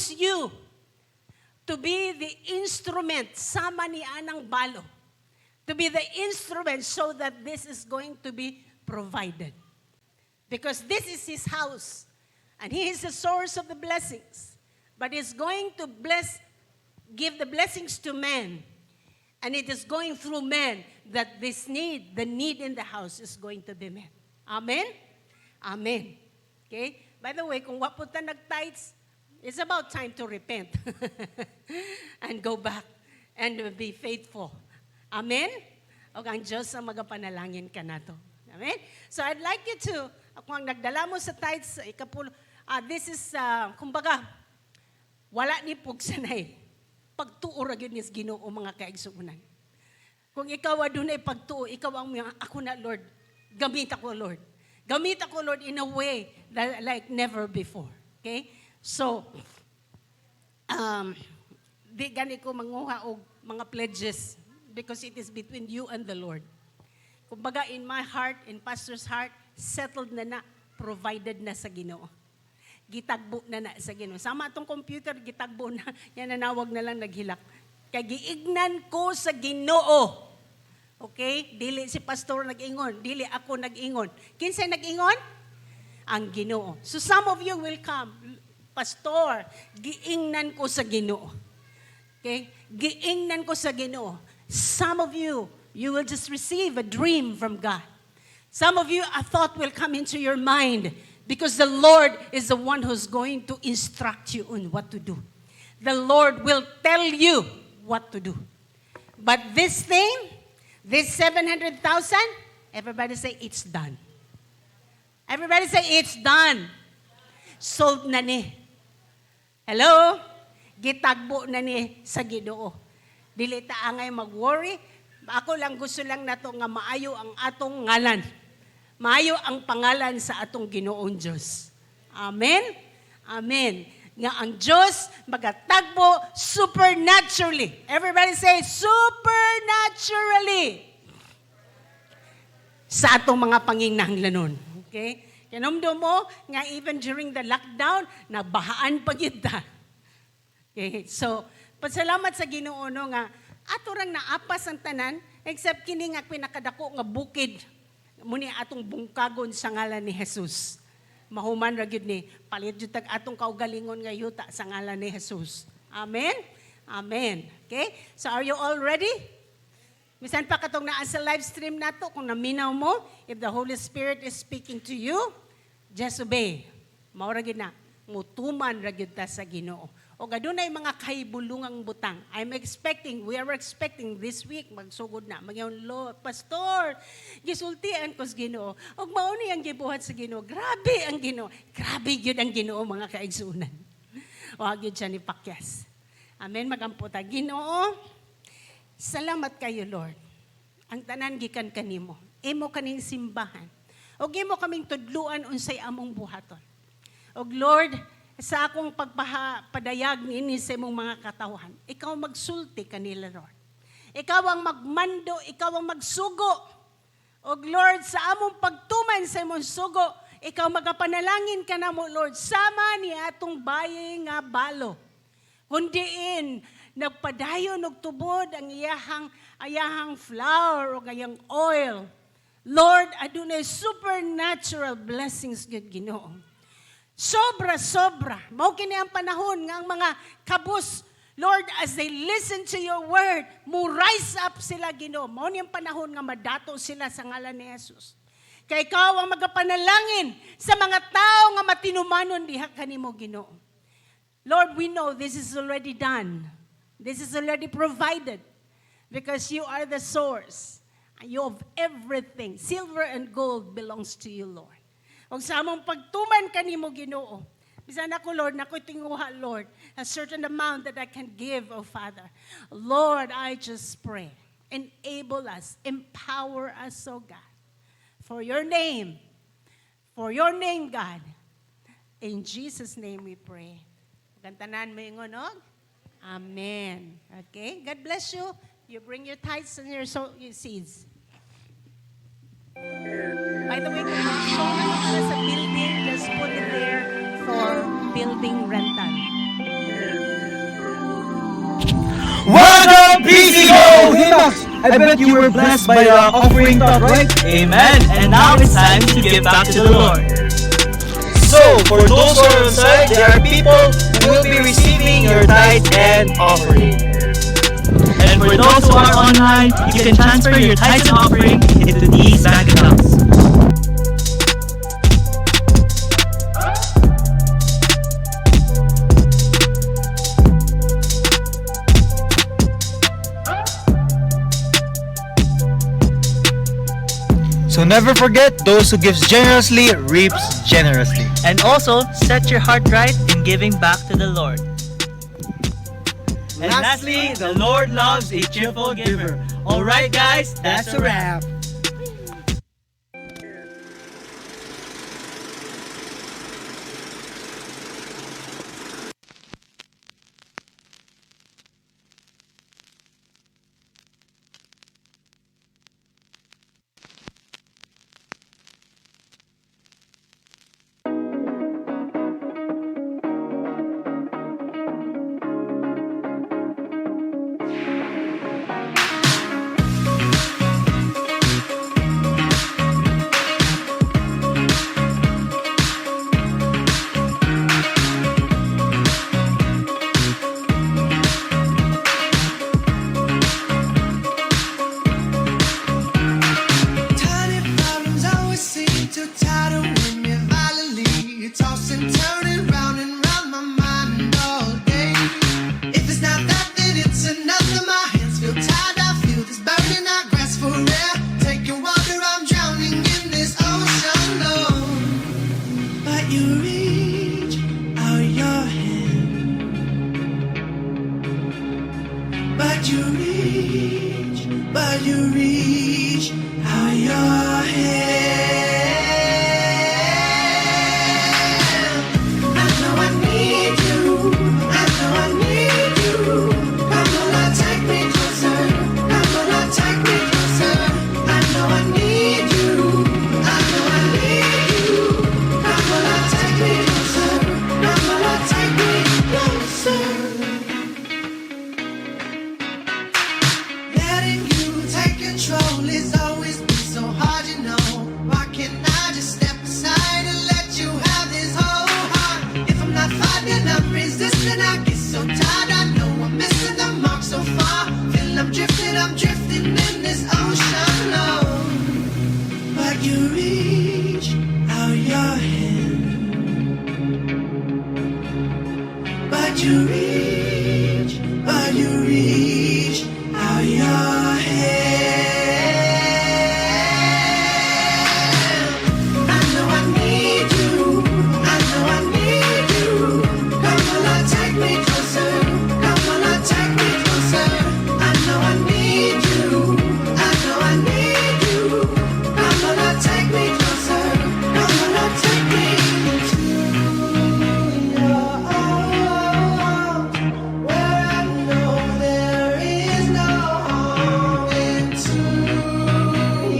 use you to be the instrument, sama ni Anang Balo, to be the instrument so that this is going to be provided. Because this is His house, and He is the source of the blessings. But He's going to give the blessings to men, and it is going through men that the need in the house is going to be met. Amen? Amen. Okay? By the way, kung waputan nag-tithes, it's about time to repent and go back and be faithful. Amen? O ang Diyos ang magapanalangin ka na to. Amen? So I'd like you to, kung nagdala mo sa tithes, this is, kumbaga, wala ni pugsanay. Pagtuo ra gyud ni Ginoo mga kaigsuonan. Kung ikaw adunay pagtuo, ikaw ang ako na Lord. Gamit ako Lord. Gamit ako Lord in a way that like never before. Okay? So di gani ko manguha og mga pledges because it is between you and the Lord. Kumbaga in my heart, in pastor's heart, settled na provided na sa Ginoo. Gitagbo na sa Ginoo. Sama atong computer, gitagbo na. Yan nanawag na lang naghilak. Kaya giignan ko sa Ginoo. Okay? Dili si pastor nag-ingon. Dili ako nag-ingon. Kinsay nag-ingon? Ang Ginoo. So some of you will come. Pastor, giingnan ko sa Ginoo. Okay? Giingnan ko sa Ginoo. Some of you will just receive a dream from God. Some of you, a thought will come into your mind. Because the Lord is the one who's going to instruct you on what to do. The Lord will tell you what to do. But this thing, this 700,000, everybody say, it's done. Everybody say, it's done. Sold na ni. Hello? Gitagbo na ni sa Ginoo. Dili ta angay mag-worry. Ako lang gusto lang nato nga maayo ang atong ngalan. Maayo ang pangalan sa atong Ginoong Diyos. Amen? Amen. Nga ang Diyos magatagbo supernaturally. Everybody say, supernaturally. Sa atong mga panginahanglanon. Okay? Kanumdo mo, nga even during the lockdown, nabahaan pa kita. Okay? So, pasalamat sa Ginoo no, nga ato rang naapas ang tanan, except kini nga pinakadako nga bukid. Muni atong bungkagon sa ngalan ni Jesus. Mahuman ra gyud ni palit jud tag atong kaugalingon nga yuta sa ngalan ni Jesus. Amen. Amen. Okay? So are you all ready? Bisan pa katong naa sa live stream nato kung naminaw mo, if the Holy Spirit is speaking to you, just obey. Mao ra gyud na mutuman ra gyud ta sa Ginoo. O adunay mga kahibulungang butang. We are expecting this week, magsugod na. Magyaon, Lord, Pastor, gisultian ko sa Ginoo. O mauni ang gibuhat sa Ginoo. Grabe ang Ginoo. Grabe yun ang Ginoo, mga kaigsunan. Wag yun siya ni Pakyas. Amen, magamputa. Ginoo, salamat kayo, Lord. Ang tanan gikan kanimo. Imo kaning simbahan. O imo kaming tudluan unsay among buhaton. O Lord, sa akong pagpapadayag niini sa imong mga katawan, ikaw magsulti kanila, Lord. Ikaw ang magmando, ikaw ang magsugo. O Lord, sa among pagtuman sa imong sugo, ikaw magapanalangin ka na mo, Lord, sama ni atong bayi nga balo. Kundiin, nagpadayon og tubod ang ayahang flour o gayang oil. Lord, adunay supernatural blessings gud Ginoo. Sobra. Mao kini ang panahon nga ang mga kabus, Lord, as they listen to your word, mo rise up sila, Ginoo. Mao ni ang panahon nga madato sila sa ngalan ni Jesus. Kay ikaw ang magapanalangin sa mga tao nga matinumanon diha kanimo, Ginoo. Lord, we know this is already done. This is already provided because you are the source. You have everything. Silver and gold belongs to you, Lord. O sa among pagtuman kanimo, Ginoo. Bisan ako, Lord, nako'y tinguha, Lord, a certain amount that I can give, oh Father. Lord, I just pray. Enable us, empower us, oh God. For your name, God. In Jesus' name we pray. Gantanan mo yung Amen. Okay, God bless you. You bring your tithes and your seeds. By the way, kung mag-show na sa building, just put it there for building rental. Welcome, PCO! Hey Max, I bet you were blessed by the offering thought, right? Amen. And now it's time to give back to the Lord. So, for those who are on site, there are people who will be receiving your tithe and offering. And for those who are online, you can transfer your tithes and offering into these bank accounts. So never forget, those who gives generously reaps generously. And also, set your heart right in giving back to the Lord. And lastly, the Lord loves a cheerful giver. Alright guys, that's a wrap. Tiny problems always seem to tighten me violently. Tossing, turning round and round my mind all day. If it's not that, then it's another. My hands feel tired, I feel this burning. I grasp for air, taking water. I'm drowning in this ocean low. But you reach out your hand. But you reach out your hand. I know I need you. I know I need you. Come on, now take me closer. Come on, now take me closer. I know I need you. I know I need you. Come on, now take me closer. Come on, now take me closer. Letting you take control is always been so hard, you know. Why can't I just step aside and let you have this whole heart? If I'm not fighting, I'm resisting. I get so tired, I know I'm missing the mark so far. Feel I'm drifting in this ocean low. But you reach out your hand. But you reach out your hand. I know I need you. I know I need you. Come on, now take me closer. Come on, now take me closer. I know I need you. I know I need you. Come on, now take me closer. Come on, now take me to your arms, where I know there is no harm. Into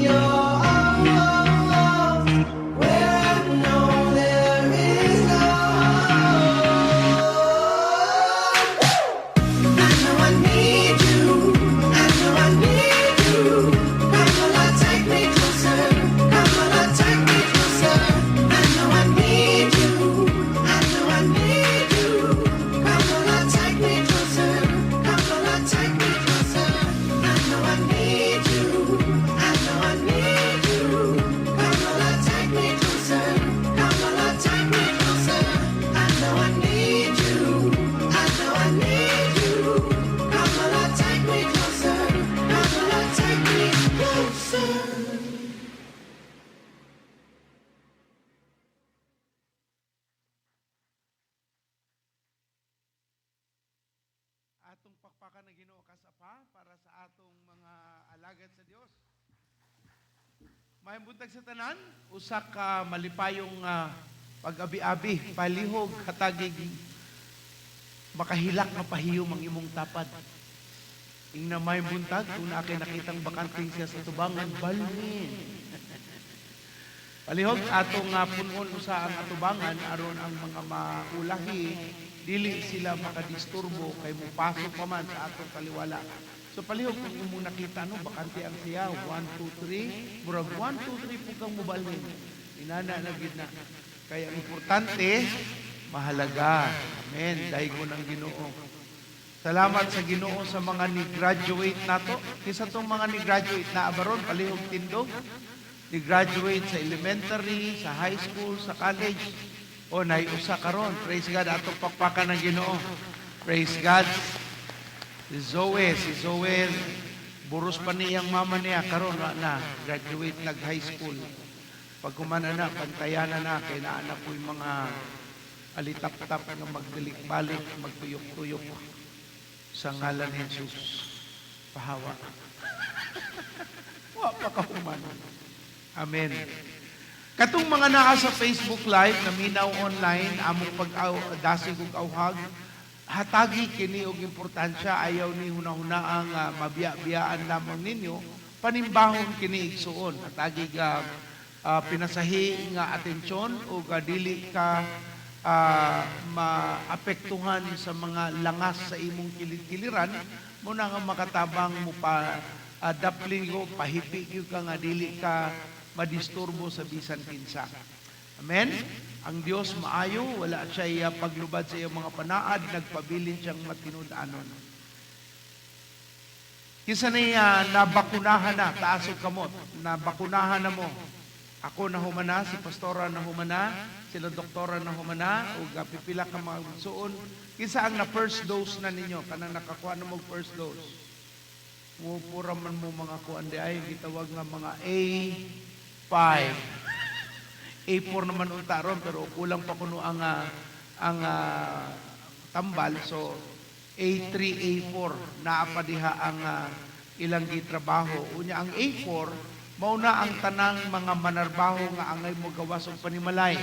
your arms, where I know there is no harm. I know I need you. I know I need you. Come on, now take me closer. Come on, now take me closer. I know I need you. I know I need you. Come on, now take me closer. Come on, now take me closer. I know I need you. I know I need you. Come on, now take me closer. Come on, now take me closer. I know I need you. I know I need you. Come on, now take me closer. Come on, now take me closer. Atong pakpakan na Ginoo kasapa para sa atong mga alagad sa Dios. May buntag sa tanan, usa ka malipayong pag-abi-abi, palihog, hatagig, makahilak na pahiyom ang imong tapad. Ing na may buntag, kung na kay nakitang bakanting siya sa tubangan, balmin. Palihog, atong punon sa ang atubangan, aron ang mga maulahi, dili sila makadisturbo kay mo pasok pa man sa atong kaliwala. So palihog kung imo nakita no bakante ang siya 1 2 3 murag 1 2 3 pug kang mobalhin. Inana na gid na. Kaya ang importante mahalaga. Amen. Daygon ang Ginoo. Salamat sa Ginoo sa mga ni-graduate nato. Kisa tong mga ni-graduate na abaron palihog tindog. Ni-graduate sa elementary, sa high school, sa college. O naiusa karon. Praise God atong pakpakan ng Ginoo. Praise God. Si Zoe, buros pa niyang mama niya karon na graduate nag-high school. Pag kumana na, pantayan na, kaya naanak ko yung mga alitap-tap na magdalik-balik, magtuyok-tuyok sa ngalan ni Jesus. Pahawa. Wa pa ka humano. Amen. Katong mga naa sa Facebook Live, naminaw online, among pag-dasig ug auhag, hatagi kini og importansya, ayaw ni hunahuna ang mabiya-biyaan lamang ninyo, panimbahon kini igsuon. Hatagi ka pinasahi nga atensyon o dili ka maapektuhan sa mga langas sa imong kilit-kiliran, muna nga makatabang mo pa dapling o pahipi ka nga dili ka madisturbo sa bisan kinsa. Amen? Ang Dios maayo, wala siya paglubad sa iyong mga panaad, nagpabilin siyang matinud-anon. Kisa niya nabakunahan na, taas og kamot, nabakunahan na mo. Ako na humana, si pastora na humana, sila doktora na humana, o pipila ka mga suon. Kisa ang na first dose na ninyo, kanang nakakuha na mo first dose. Pura man mo mga kuan di ay, gitawag nga mga A5. A4 naman untaron, pero kulang pa kuno ang tambal. So, A3, A4, naapadiha ang ilang gitrabaho. Unya, ang A4, mauna ang tanang mga manarbaho nga angay mo gawas og panimalay.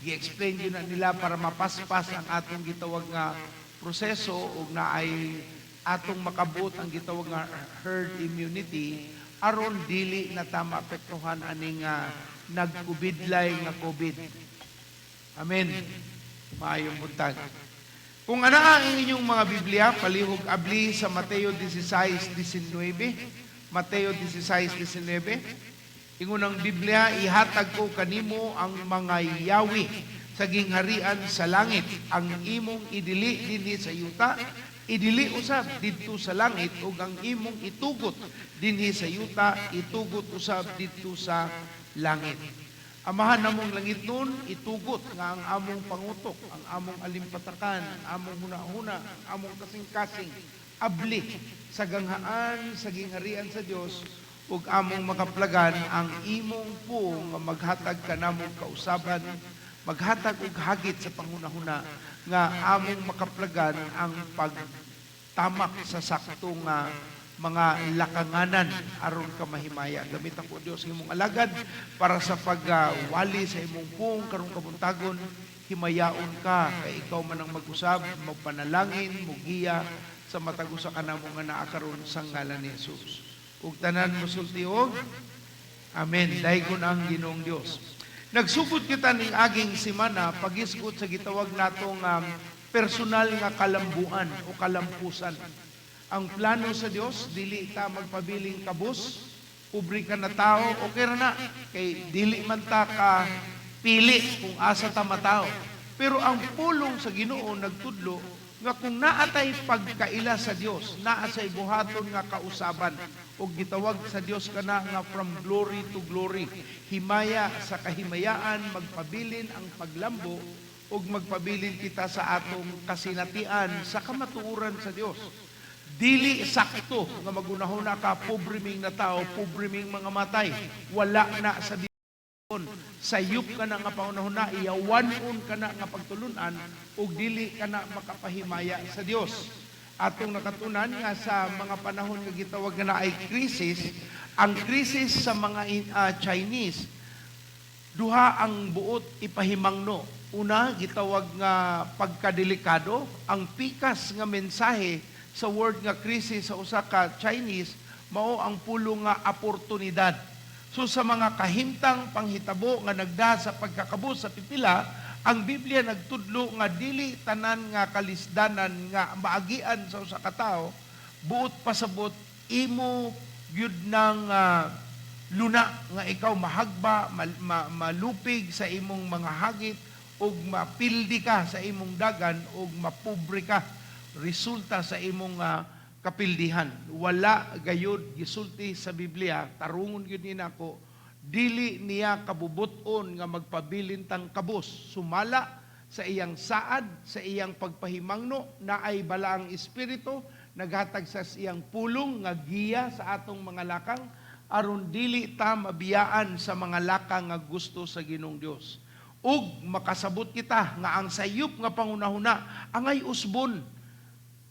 I-explain yun na nila para mapaspas ang atong gitawag nga proseso ug naay atong makabut ang gitawag nga herd immunity aron dili na ta maapektuhan aning nagkubidlay nga COVID. Amen. Maayong buntag. Kung ana ang inyong mga Biblia, palihog abli sa Mateo 16:19. Mateo 16:19. Ingunang Biblia, ihatag ko kanimo ang mga yawi sa gingharian sa langit. Ang imong idili dinhi sa yuta, idili usab didto sa langit, ug ang imong itugot dinhi sa yuta, itugot usab didto sa langit. Amahan namong langit nun, itugot nga ang among pangutok, ang among alimpatakan, ang among huna-huna, ang among kasing-kasing, abli sa ganghaan, sa gingharian sa Dios, ug among makaplagan ang imong po nga maghatag kanamong kausaban, maghatag og hagit sa panghunahuna nga among makaplagan ang pagtamak sa saktong mga lakanganan aron ka mahimaya. Gamit ako Dios imong alagad para sa pagwali sa imong pung karong kabuntagon, himayaon ka kay ikaw man ang mag-usab, magpanalangin, mugiya sa matag usa ka namo nga naa karon sa ngalan ni Jesus. Ug tanan mosultiog. Amen. Daygon ang Ginoong Dios. Nagsugod kita ning aging semana pagisgot sa gitawag natong personal nga kalambuan o kalampusan. Ang plano sa Dios dili ta magpabiling kabus, pobre ka na tao, okay ra na kay dili man ta ka pili kung asa ta matao. Pero ang pulong sa Ginoo nagtudlo nga kung naatay pagkaila sa Dios, naa say buhaton nga kausaban o gitawag sa Dios kana nga from glory to glory, himaya sa kahimayaan, magpabilin ang paglambo ug magpabilin kita sa atong kasinatian sa kamatuoran sa Dios. Dili sakto nga magunahuna ka pobriming na tao, pobriming mga matay, wala na sa sayop ka na nga pangunahuna, iyawanon ka na nga pagtulunan ug dili ka na makapahimaya sa Dios. Atong nakatunan nga sa mga panahon nga gitawag na ay krisis, ang krisis sa mga Chinese, duha ang buot ipahimangno. Una, gitawag nga pagkadelikado, ang pikas nga mensahe sa word nga krisis sa usa ka Chinese, mao ang pulo nga oportunidad. So sa mga kahimtang panghitabo nga nagda sa pagkakabus sa pipila, Ang Biblia nagtudlo nga dili tanan nga kalisdanan nga maagian sa usa ka tawo buot pasabot imo gyud ng luna nga ikaw mahagba, malupig sa imong mga hagit ug mapildi ka sa imong dagan ug mapobre ka resulta sa imong kapildihan. Wala gayud gisulti sa Biblia, tarungon gyud ni nako, dili niya kabubuton nga magpabilintang kabos, sumala sa iyang saad, sa iyang pagpahimangno, na ay balaang espiritu, naghatag sa iyang pulong nga giya sa atong mga lakang, aron dili ta mabiyaan sa mga lakang nga gusto sa Ginoong Dios. Ug makasabot kita nga ang sayop nga pangunahuna angay usbon.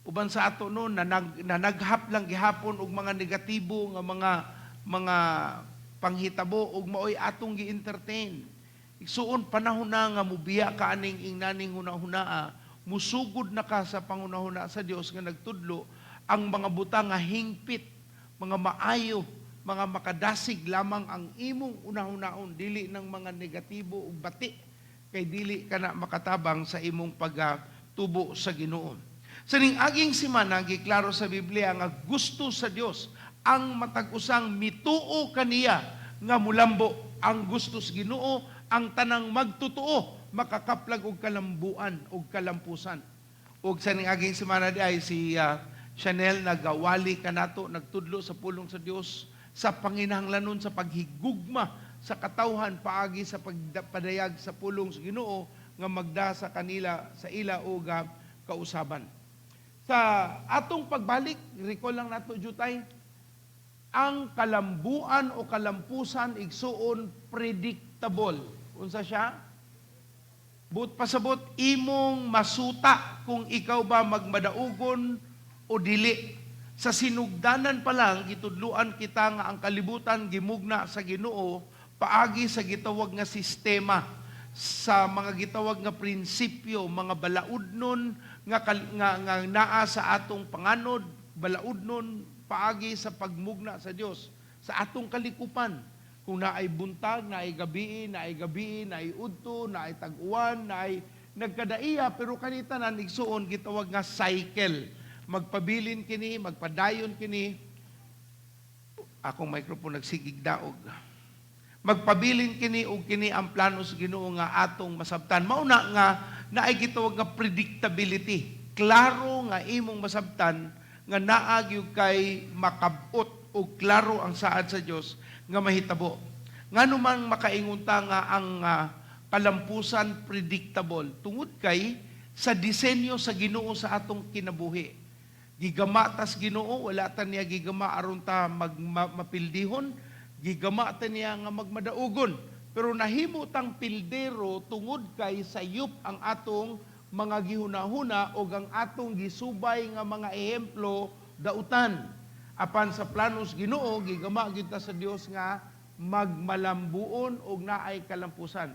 Uban sa ato noon na naghap lang gihapon og mga negatibo nga mga panghitabo ug maoy atong gi-entertain. Igsuon panahon na nga mubiya ka aning ingnaning hunahunaa, musugod na ka sa pangunahuna sa Dios nga nagtudlo ang mga butang nga hingpit, mga maayo, mga makadasig lamang ang imong unahunaon, dili ng mga negatibo ug bati, kay dili ka na makatabang sa imong pagtubo sa Ginoo. Sa ning aging simana giklaro sa Biblia nga gusto sa Dios ang matag-usang mituo kaniya nga mulambo. Ang gusto sa Ginoo ang tanang magtutuo, makakaplag og kalambuan og kalampusan. Og sa ning aging semana di ay si Chanel nagawali kanato, nagtudlo sa pulong sa Dios sa panginahanglanon sa paghigugma sa katawhan paagi sa pagpadayag sa pulong sa Ginoo nga magda sa kanila sa ila og kausaban. Sa atong pagbalik, recall lang nato jutay, ang kalambuan o kalampusan igsuon predictable. Unsa siya? But pasabot imong masuta kung ikaw ba magmadaugon o dili. Sa sinugdanan pa lang gitudluan kita nga ang kalibutan gimugna sa Ginoo paagi sa gitawag nga sistema, sa mga gitawag nga prinsipyo, mga balaudnon nga naa sa atong panganod, balaudnon paagi sa pagmugna sa Dios, sa atong kalikupan. Kung naay buntag, naay gabi, naay udto, naay tag-uwan, naay nagkadaiya, pero kanitanan igsuon gitawag nga cycle. Magpabilin kini, magpadayon kini. Akong microphone nagsigig daog. Magpabilin kini ug kini ang plano sa Ginoo nga atong masabtan. Mauna nga naay gitawag nga predictability. Klaro nga imong masabtan nga naa gyud kay makabot o klaro ang saad sa Dios nga mahitabo. Nganuman makaingunta nga ang kalampusan predictable tungod kay sa disenyo sa Ginoo sa atong kinabuhi. Gigama tas Ginoo, wala ta niya gigama aron ta mapildihon, gigama ta niya nga magmadaugon. Pero nahimo tang pildero tungod kay sayop ang atong mga gihunahuna o ang atong gisubay nga mga ehemplo dautan. Apan sa planos Ginoo, gigama kita sa Dios nga magmalambuon o naay kalampusan.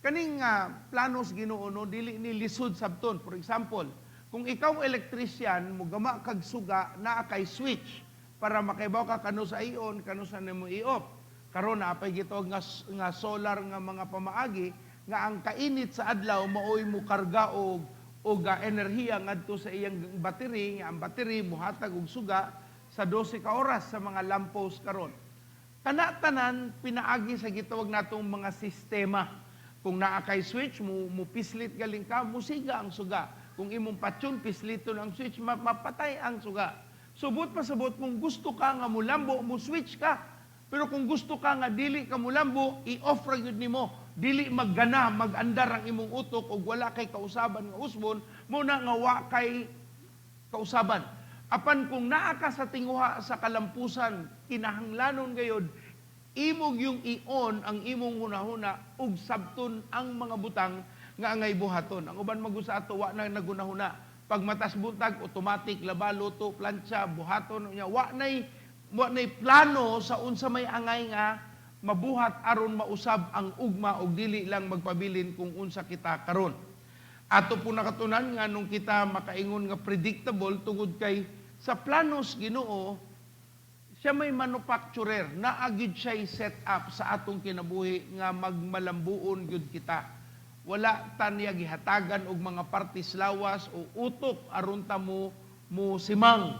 Kaning planos Ginoo no, dili ni lisod sabton. For example, kung ikaw electrician, mugama kag suga naa kay switch para makaibaw ka kano sa ion, kano sa nimo i-off. Karon na apay gitawag nga solar nga mga pamaagi nga ang kainit sa adlaw maoy mo karga og enerhiya ngadto sa iyang battery, nga ang battery mohatag og suga sa 12 ka oras sa mga lamppost karon. Tanan pinaagi sa gitawag natong mga sistema. Kung naa kay switch mo pislit galing ka, musiga ang suga. Kung imong patyon pisliton ang switch, mapatay ang suga. Subot pasabot kung gusto ka nga mulambo, mo switch ka. Pero kung gusto ka nga dili ka mulambo, i-off ra gyud nimo. Dili maggana, magandar ang imong utok ug wala kay kausaban nga usbon, mo na nga wa kay kausaban. Apan kung naa ka sa tinguha sa kalampusan, kinahanglanon gayud imong yung i-on ang imong hunahuna ug sabton ang mga butang nga angay buhaton. Ang uban magusa ato wa na nagunahuna. Pag matas buntag, automatic laba, luto, plancha, buhaton nya wa nay plano sa unsa may angay nga mabuhat aron mausab ang ugma og dili lang magpabilin kung unsa kita karon. Ato po nakatunan nga nung kita makaingon nga predictable tungod kay sa planos Ginoo siya may manufacturer na agid siya set up sa atong kinabuhi nga magmalambuon gyud kita. wala ta niya gihatagan og mga partis lawas o utok aron ta mo simang.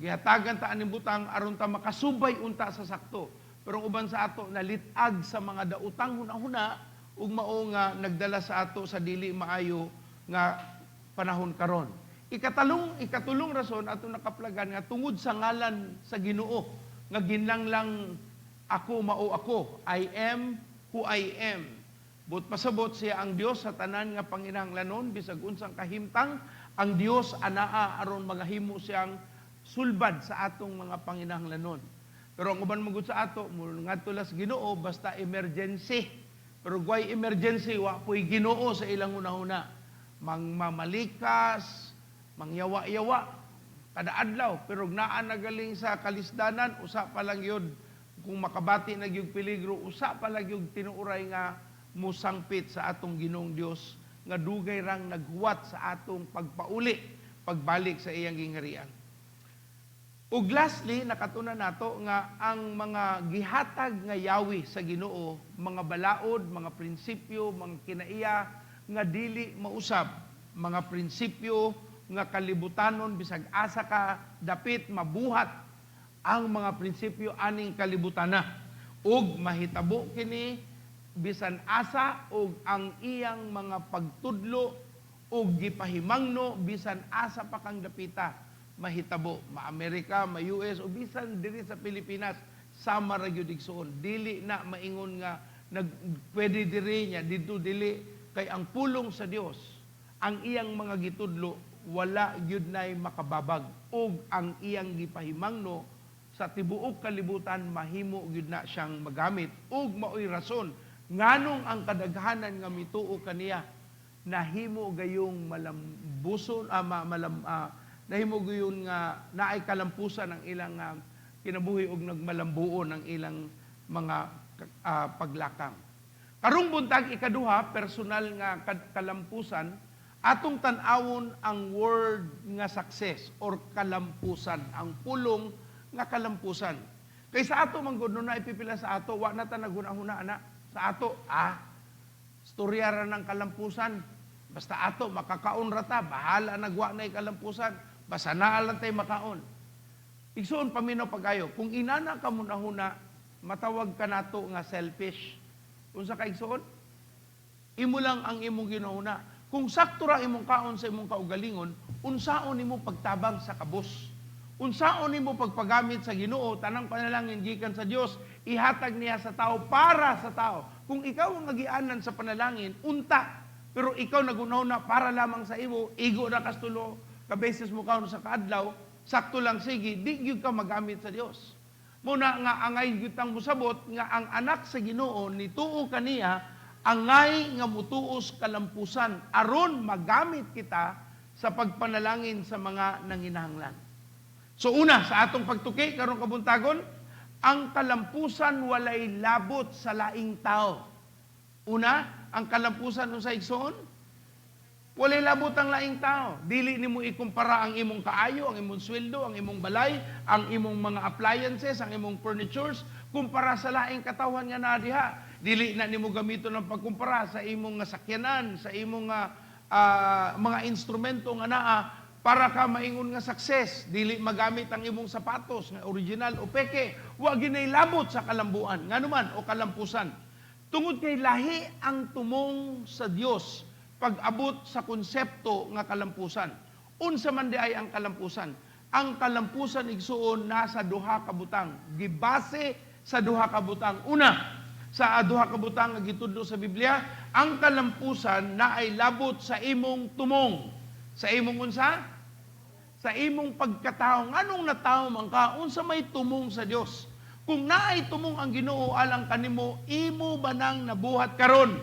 Gihatagan ta aning butang aron ta makasubay unta sa sakto. Pero ang uban sa ato nalitag sa mga dautang hunahuna ug mao nga nagdala sa ato sa dili maayo nga panahon karon. Ikatulong rason ato nakaplagan nga tungod sa ngalan sa Ginoo nga ginlanglang ako mao ako, I am who I am. But pasabot siya ang Dios sa tanan nga panginahanglanon bisag unsang kahimtang, ang Dios anaa aron magahimo siyang sulbad sa atong mga panginahanglanon. Pero ang uban magud sa ato, ngadto las Ginoo basta emergency. Pero guay emergency wa po'y Ginoo sa ilang una-una. Mangmamalikas, mangyawa-yawa kada adlaw, pero naa nagaling sa kalisdanan usa pa lang yun kung makabati na gyud peligro, usa pa lang yung tinuuray nga musangpit sa atong Ginoong Dios nga dugay rang naghuwat sa atong pagpauli, pagbalik sa iyang gingharian. Ug lastly, nakatunan nato nga ang mga gihatag nga yawi sa Ginoo, mga balaod, mga prinsipyo, mga kinaiya nga dili mausab, mga prinsipyo nga kalibutanon bisag asa ka dapit mabuhat ang mga prinsipyo aning kalibutana ug mahitabo kini bisan asa ug ang iyang mga pagtudlo ug gipahimangno bisan asa pa kang dapita mahitabo ma-Amerika, ma-US o bisan diri sa Pilipinas sama ra gyud igsuon dili na maingon nga pwede diri nya didto dili kay ang pulong sa Dios ang iyang mga gitudlo wala gyud nay makababag ug ang iyang gipahimangno sa tibuok kalibutan mahimo gyud na siyang magamit ug maoy rason nganong ang kadaghanan nga mituo kaniya nahimo gayong malambuson nahimo gayon nga naay kalampusan ang ilang kinabuhi ug nagmalambuon ang ilang mga paglakang. Karong buntag ikaduha personal nga kalampusan atong tan-awon ang word nga success or kalampusan, ang pulong nga kalampusan. Kay sa ato man gud na ipipila sa ato wa na ta naghuna-huna ana sa ato storya ra ng kalampusan basta ato makakaon ra ta bahala nagwa na kalampusan basta naa lang tay makaon. Igsoon paminaw pagayo kung inana ka munahuna matawag ka nato nga selfish. Unsa ka igsoon? Imo lang ang imong ginahuna. Kung sakto ra imong kaon sa imong kaugalingon, unsaon nimo pagtabang sa kabos? Unsaon nimo pagpagamit sa Ginoo tanang panalangin gikan sa Dios, ihatag niya sa tao para sa tao. Kung ikaw ang nagianan sa panalangin, unta, pero ikaw nagunahuna para lamang sa imo, igo na kastulo, kabeses mo kaon sa kaadlaw, sakto lang sige, di gyud ka magamit sa Dios. Muna nga angay gyud tang musabot nga ang anak sa Ginoo nituo kaniya angay nga mutuos kalampusan aron magamit kita sa pagpanalangin sa mga nanginahanglan. So una, sa atong pagtuki karong kabuntagon, ang kalampusan walay labot sa laing tao. Una, ang kalampusan sa igsoon, walay labot ang laing tao. Dili nimo ikumpara ang imong kaayo, ang imong sweldo, ang imong balay, ang imong mga appliances, ang imong furnitures, kumpara sa laing katawan nga naa diha. Dili na nimo gamiton ng pagkumpara sa imong sakyanan, sa imong mga instrumento nga naa para ka maingon nga success. Dili magamit ang imong sapatos nga original o peke. Wa ginay labot sa kalambuan, nganuman o kalampusan. Tungod kay lahi ang tumong sa Dios pag-abot sa konsepto nga kalampusan. Unsa man di ay ang kalampusan? Ang kalampusan igsuon nasa duha ka butang. Gibase sa duha ka butang. Una, sa duha ka butang nga gitudlo sa Biblia, ang kalampusan na ay labot sa imong tumong. Sa imong unsa? Sa imong pagkatao. Anong natao man ka? Unsa may tumong sa Dios? Kung naay tumong ang Ginoo alang kanimo, imo ba nang nabuhat karon?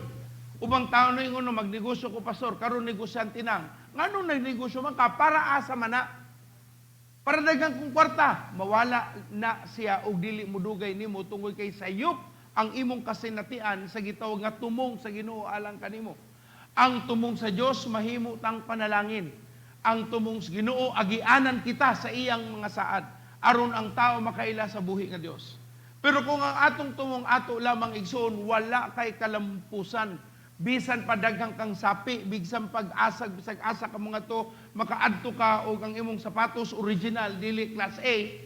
Ubang tao na ingon magnegosyo ko pastor, karon negosyante nang. Nganong nagnegosyo man ka para asa man na? Para daghang kong kwarta, mawala na siya og dili mudugay nimo tungod kay sayop ang imong kasinatian sa gitawag nga tumong sa Ginoo alang kanimo. Ang tumong sa Dios mahimo tang panalangin. Ang tumong sa Ginoo agianan kita sa iyang mga saad aron ang tao makaila sa buhi nga Dios. Pero kung ang atong tumong ato lamang igsoon wala kay kalampusan, bisan padaghang kang sapi, bisan pag-asag, bisag asa ka mga to, makaadto ka o ang imong sapatos original, dili class A,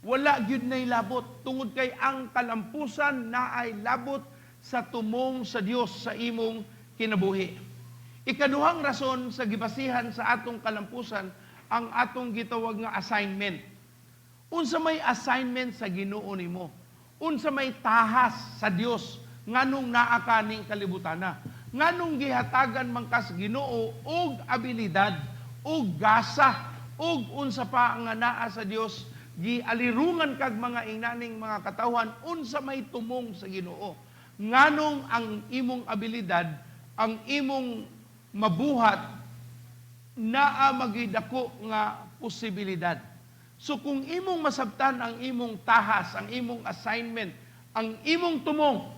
wala gyud nay labot. Tungod kay ang kalampusan na ay labot sa tumong sa Dios sa imong kinabuhi. Ikaduhang rason sa gibasihan sa atong kalampusan, ang atong gitawag nga assignment. Unsa may assignment sa Ginoo nimo? Unsa may tahas sa Dios nganong naa ka ning kalibutana? Nganong gihatagan man kas Ginoo og abilidad, og gasa, og unsa pa nga naa sa Dios, gialirungan kag mga ingnaning mga katawhan, unsa may tumong sa Ginoo. Nganong ang imong abilidad, ang imong mabuhat naa magidako nga posibilidad. So kung imong masabtan ang imong tahas, ang imong assignment, ang imong tumong,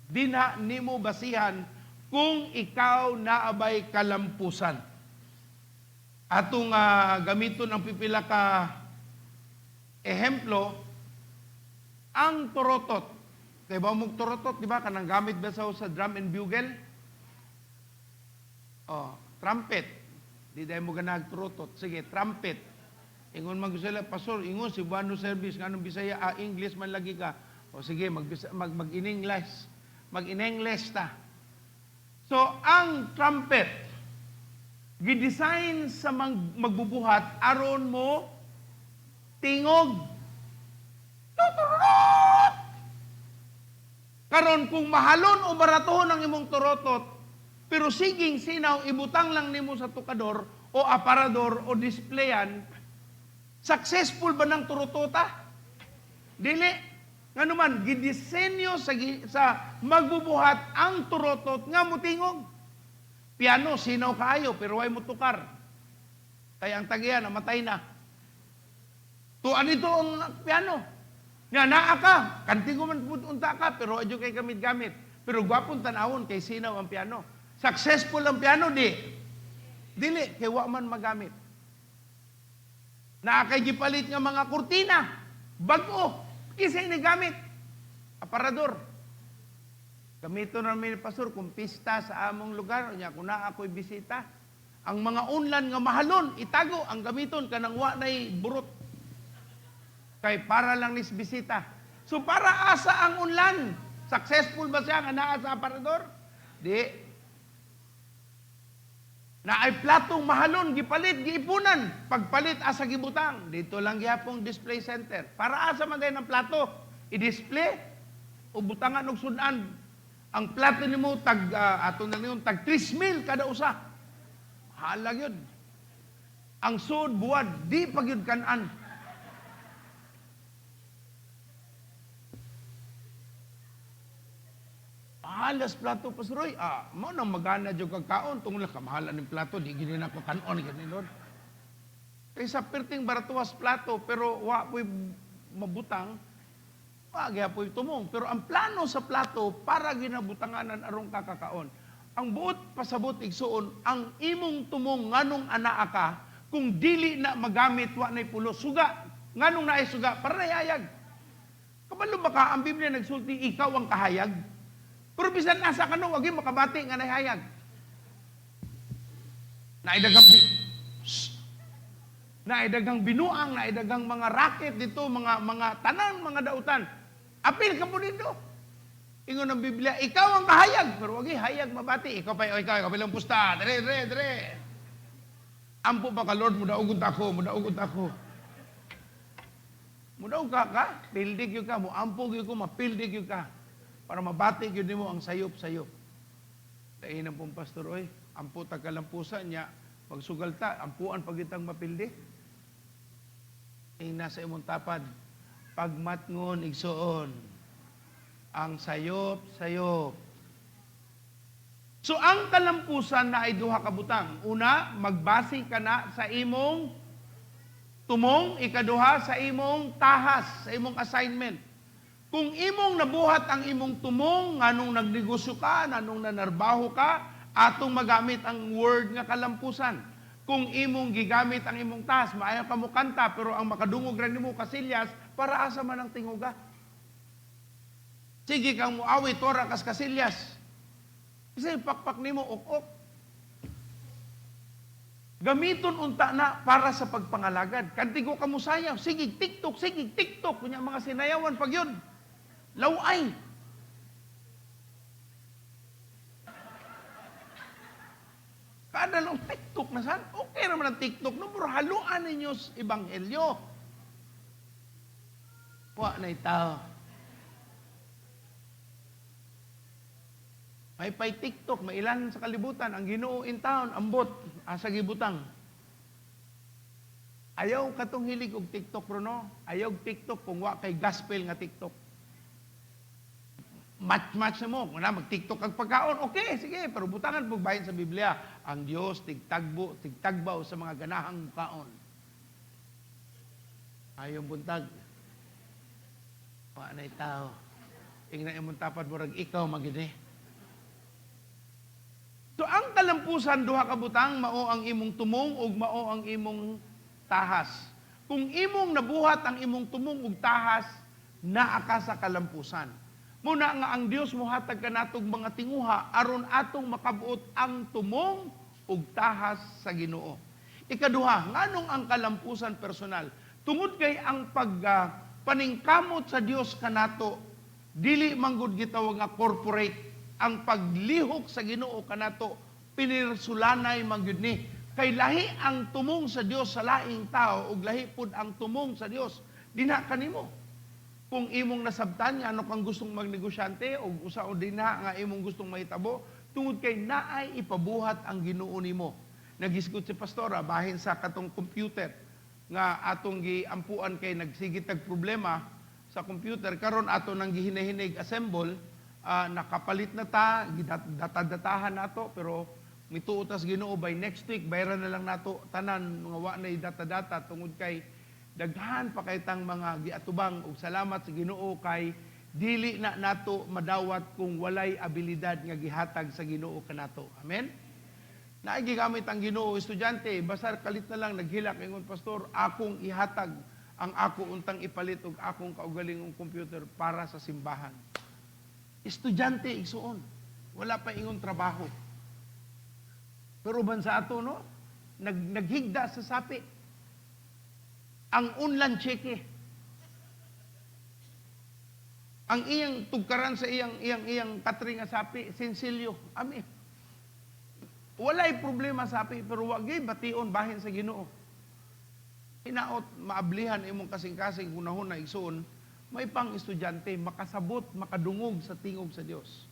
dinha nimo basihan kung ikaw naabay kalampusan. Atong gamiton ang pipila ka ehemplo, ang torotot. Kaya ba mong torotot, di ba? Kanang gamit ba sa drum and bugle? Oh, trumpet. Di dahil mo ganag torotot. Sige, trumpet. Ingon man sila, pastor, ingon si Buano Service, nganong Bisaya, English man lagi ka. O sige, mag-in-English. Mag-in-English ta. So, ang trumpet, gidesign sa magbubuhat, aron mo tingog. Karon kung mahalon o baratohon ang imong torotot, pero siging sinaw, ibutang lang nimo sa tukador o aparador o displayan, successful ba ng turotota? Dili. Nga naman, gidisenyo sa magbubuhat ang turotot nga mutingog. Piano, sinaw kaayo, pero way mo tukar. Kaya ang tagiyan, namatay na. Tuan ito ang piano. Nga naa ka, kantigo man unta ka, pero adyo kay gamit-gamit. Pero gwapon tanawon kay sinaw ang piano. Successful ang piano, di. Dili, kay wa man magamit. Naakay gipalit nga mga kurtina, bag-o, kisay ni gamit, aparador. Gamito namin ni Pastor, kung pista sa among lugar, niya kung na ako'y bisita, ang mga unlan nga mahalon, itago, ang gamiton, kanang wa na'y burot. Kay para lang nis bisita. So para asa ang unlan? Successful ba siya nga naa sa aparador? Di. Na ay platong mahalon, gipalit, giipunan. Pagpalit asa gibutang. Dito lang gyapong display center. Para asa man din ang plato? I-display o butangan og sudan. Ang plato nimo tag ato na niyon tag 3,000 kada usa. Halag yun. Ang sud buwad di pagyud kan-an. Halas plato pasroy, mo nang magana jud kag kaon tungod lang kamahalan ning plato, di gini na ko kanon gani nun. Kaysa perting baratuwas plato pero wa po'y mabutang, wa gyapon tumong. Pero ang plano sa plato para ginabutanganan arong kakakaon. Ang buot pasabot igsuon, ang imong tumong nganong anaa ka, kung dili na magamit wa nay pulo suga, nganong naay suga para nayayag. Kabalo ba ka ang Biblia nagsulti ikaw ang kahayag? Pero bisan nasa kanong, wag yung makabati nga nahayag. Naidagang binuang, naidagang mga racket dito, mga tanan, mga dautan. Apil ka po dito. Ingon ng Biblia, ikaw ang kahayag. Pero wag yung hayag mabati. Ikaw bilang pusta. Dire. Ampo pa ka, Lord, mudaugot ako. Mudaog ka? Pildig yun ka. Muampog yun ko, mapildig yun ka. Para mabati yun mo ang sayop-sayop. Dahil ng pong pastor, oy, ampo tagkalampusan niya, magsugalta, ampuan pagitang mapildi. Ay nasa imong tapad, pagmatngon igsoon, ang sayop-sayop. So ang kalampusan na ay duha ka butang. Una, magbase ka na sa imong tumong, ikaduha sa imong tahas, sa imong assignment. Kung imong nabuhat ang imong tumong, nganong nagnegosyo ka, nganong nanarbaho ka, atong magamit ang word nga kalampusan. Kung imong gigamit ang imong tas, maayo ka mo kanta, pero ang makadungog rin mo kasilyas, para asa man ang tinguga. Sige kang muawit, tora kas kasilyas. Kasi pakpak nimo ok. Gamiton unta na para sa pagpangalagad. Kanti ko kamusayaw, sige TikTok, kunya mga sinayawan pag yun. Laway. Kada lang TikTok na saan? Okay naman ang TikTok. No, pero haluan ninyo sa ebanghelyo. Wa na itaw. May pay TikTok, may ilan sa kalibutan. Ang Ginoo in town, ambot, asa gibutang. Ayaw katong hilig og TikTok, Bruno. Ayaw TikTok kung wa kay gospel nga TikTok. Match mo. Kung na mag-TikTok ang pagkaon, okay, sige. Pero butangan po bahin sa Biblia. Ang Diyos, tigtagbaw sa mga ganahang kaon. Ayaw buntag. Wa na itaw. Ingna imong tapad mo rag ikaw magini. So ang kalampusan duha ka butang mao ang imong tumong ug mao ang imong tahas. Kung imong nabuhat ang imong tumong ug tahas, naa ka sa kalampusan. Muna nga ang Dios mohatag kanatog mga tinguha aron atong makabuot ang tumong ug tahas sa Ginoo. Ikaduha, nganong ang kalampusan personal? Tungod kay ang paningkamot sa Dios kanato dili manggod gitawag nga corporate. Ang paglihok sa Ginoo kanato pinirsulanay mangyud ni. Kay lahi ang tumong sa Dios sa laing tao ug lahi pud ang tumong sa Dios dinha kanimo. Kung imong nasabtan nga ano kang gustong magnegosyante o usa o dinha nga imong gustong mahitabo tungod kay naay ipabuhat ang Ginoo nimo. Nagisgot si pastora bahin sa katong computer nga atong giampuan kay nagsigit tag problema sa computer karon ato nang gihinahinig assemble. Nakapalit na ta, data-datahan nato, pero mituutas Ginoo by next week, bayran na lang nato tanan mga wa na data-data tungod kay daghan pa kay tang mga giatubang ug salamat sa Ginoo kay dili na nato madawat kung walay abilidad nga gihatag sa Ginoo kanato. Amen. Naay gigamit ang Ginoo estudyante, basar kalit na lang naghilak ingon pastor, akong ihatag ang ako untang ipalit og akong kaugalingong computer para sa simbahan. Estudyante igsuon, wala pa ingon trabaho. Pero ban sa ato no, naghigda sa sapi. Ang unlan cheque. Ang iyang tugkaran sa iyang katri nga sapi, sensilyo. Ami. Walay problema sapi, pero wagay bation bahin sa Ginoo. Hinaot maablihan imong kasing-kasing hunahon na igsuon. May pang estudyante, makasabot, makadungog sa tingog sa Dios.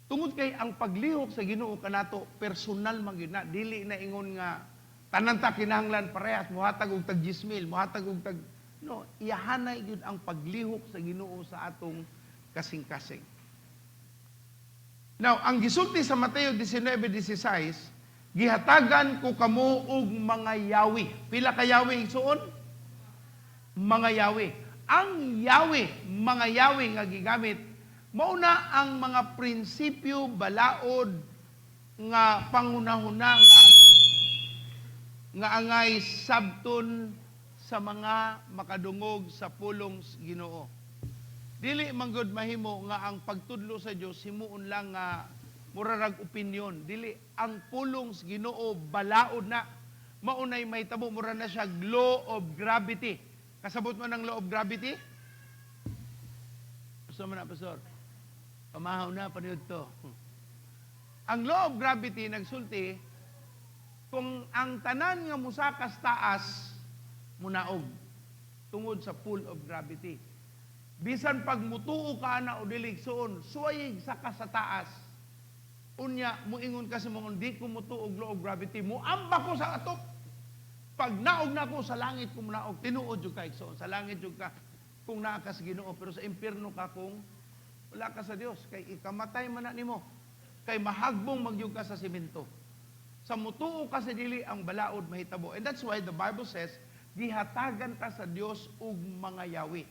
Tungod kay ang paglihok sa Ginoo kanato, personal man gyud na, dili na ingon nga tanan ta kinahanglan parehas, muhatag og tag 10,000, muhatag og tag no, iyahanay gyud ang paglihok sa Ginoo sa atong kasing-kasing. Now, ang gisulti sa Mateo 19:16, gihatagan ko kamo og mga yawi. Pila ka yawi igsuon? Mga yawi. Ang yawi, mga yawi nga gigamit, mauna ang mga prinsipyo balaod nga pangunahuna nga angay sabton sa mga makadungog sa pulong Ginoo. Dili manggod mahimo nga ang pagtudlo sa Dios himuon lang nga murarag opinyon. Dili ang pulong Ginoo balaod na. Maunay may tabo mura na siya law of gravity. Kasabot mo ng law of gravity? Gusto mo na, Pastor? Pamahaw na, paniod to. Ang law of gravity, nagsulti, kung ang tanan nga musakas taas, munaog, tungod sa pull of gravity. Bisan pag mutuo ka na o diligsoon, suwayig sa ka sa taas, unya, muingon kasi mo, hindi ko mutuog law of gravity, muamba ko sa atok. Pag naog na ko sa langit kung naog, tinuod yung ka, so, sa langit yung ka, kung naa ka sa Ginoo, pero sa impyerno ka kung wala ka sa Dios, kay ikamatay man na nimo, kay mahagbong magyug ka sa simento. Sa mutuo ka sa dili ang balaod mahitabo. And that's why the Bible says, gihatagan ta sa Dios ug mga yawi.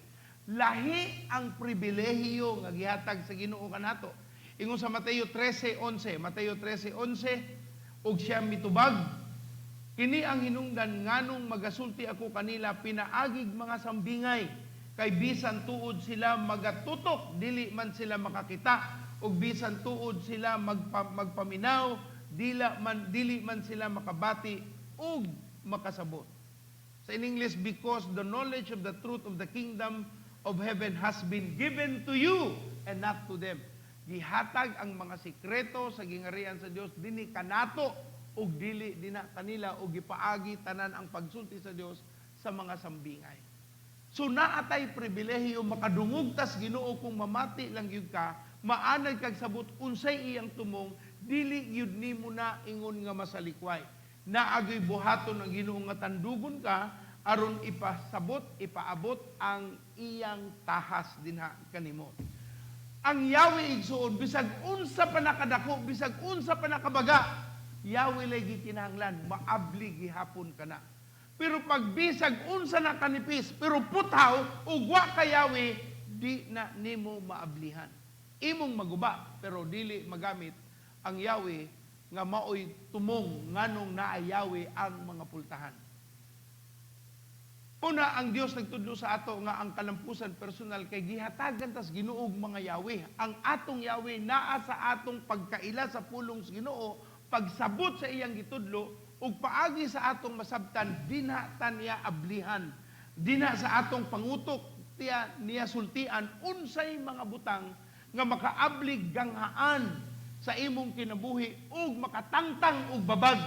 Lahi ang pribilehiyo nga gihatag sa Ginoo kanato. Ingon sa Mateo 13:11, Mateo 13:11, ug siya mitubag, kini ang hinungdan nganong magasulti ako kanila pinaagig mga sambingay kay bisan tuod sila magatutok dili man sila makakita ug bisan tuod sila magpaminaw, dili man sila makabati ug makasabot. Sa in English, because the knowledge of the truth of the kingdom of heaven has been given to you and not to them. Gihatag ang mga sikreto sa gingarian sa Dios dinhi kanato ug dili dina kanila ug gipaagi tanan ang pagsulti sa Dios sa mga sambingay. So naatay pribilehiyo makadungog tas Ginoo kung mamati lang gyud ka, maanad kag sabot unsay iyang tumong, dili gyud nimo na ingon nga masalikway. Naagay buhaton ang Ginoo nga tandugon ka aron ipasabot, ipaabot ang iyang tahas dinha kanimo. Ang Yahweh igsuon bisag unsa pa nakadako, bisag unsa pa nakabaga, Yahweh lay gikinahanglan maabli gihapon kana. Pero pag bisag unsa na kanipis, pero puthaw ug wa ka Yahweh, di na nimo maablihan. Imong maguba pero dili magamit ang Yahweh nga maoy tumong nganong naa Yahweh ang mga pultahan. Una, ang Dios nagtudlo sa ato nga ang kalampusan personal kay gihatagan tas Ginuog mga Yahweh. Ang atong Yahweh naa sa atong pagkaila sa pulong sa Ginoo, pagsabot sa iyang gitudlo ug paagi sa atong masabtan dinha ta niya ablihan. Dinha sa atong pangutok niya sultian unsay mga butang nga makaablig ganghaan sa imong kinabuhi ug makatangtang og babag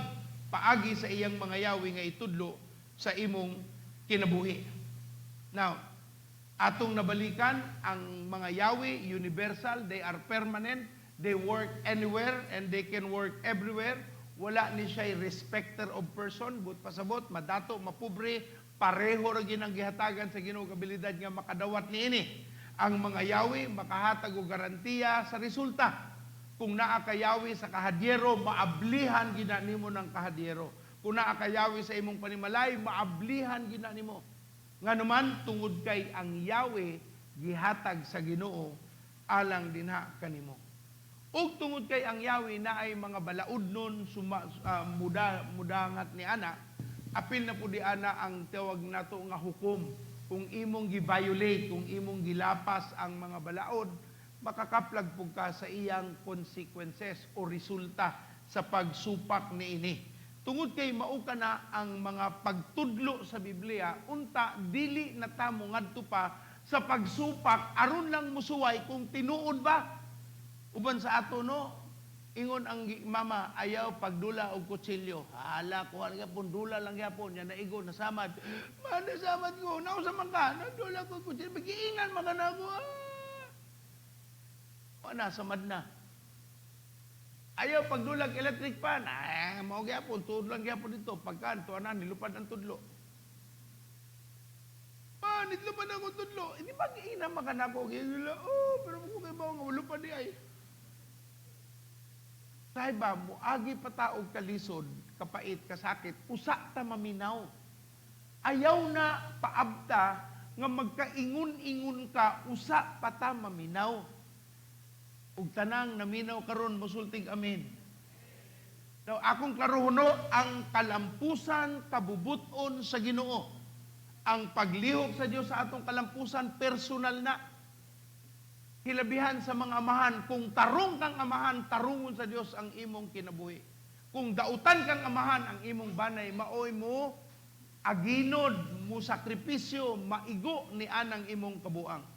paagi sa iyang mga Yahweh nga itudlo sa imong kinabuhi. Now, atong nabalikan ang mga Yahweh, universal, they are permanent, they work anywhere and they can work everywhere. Wala ni siya respecter of person, but pasabot, madato, mapobre, pareho ra ginang gihatagan sa Ginoo kabilidad nga makadawat niini. Ang mga Yahweh makahatag og garantiya sa resulta. Kung naa ka Yahweh sa kahadyero, maablihan gina nimo ng kahadyero. Kung naa ka Yahweh sa imong panimalay, maablihan gina nimo. Nganuman tungod kay ang Yahweh gihatag sa Ginoo alang dinha kanimo. Ug tungod kay ang Yahweh naay mga balaudnon mudangat ni ana, apil na pud di ana ang tawag nato nga hukom. Kung imong gi-violate, kung imong gilapas ang mga balaod, makakaplag pug ka sa iyang consequences o resulta sa pagsupak niini. Tungod kay mao kana ang mga pagtudlo sa Biblia, unta dili na ta mo ngadto pa sa pagsupak aron lang musuway kung tinuod ba. Uban sa ato no, ingon ang mama ayaw pagdula og kutsilyo. Hala ko nga pun dula lang gyapon nya naigo nasamad. Man nasamad ko, nausa man ka, nagdula ko kutsilyo, giingan man kana ko. Wala samad na. Ayaw pagdulag electric pan. Mao gyapon tuod lang gyapon dito pagkanto ana nilupad ang tudlo. Nilupad ang tudlo. Hindi ba giina makanako gila. Pero mo kay ba nga lupad di ay. Say ba mo agi pataog kalisod, kapait, kasakit, usa ta maminaw. Ayaw na paabta nga magkaingon-ingon ka, usa pa ta maminaw. Ug tanang naminaw karon mosultig amen. Now, akong karuhuno ang kalampusan kabubuton sa Ginoo. Ang paglihok sa Dios sa atong kalampusan personal na. Hilabihan sa mga amahan, kung tarong kang amahan, tarungon sa Dios ang imong kinabuhi. Kung dautan kang amahan, ang imong banay, maoy mo aginod, mo sakripisyo, maigo ni anang imong kabuang.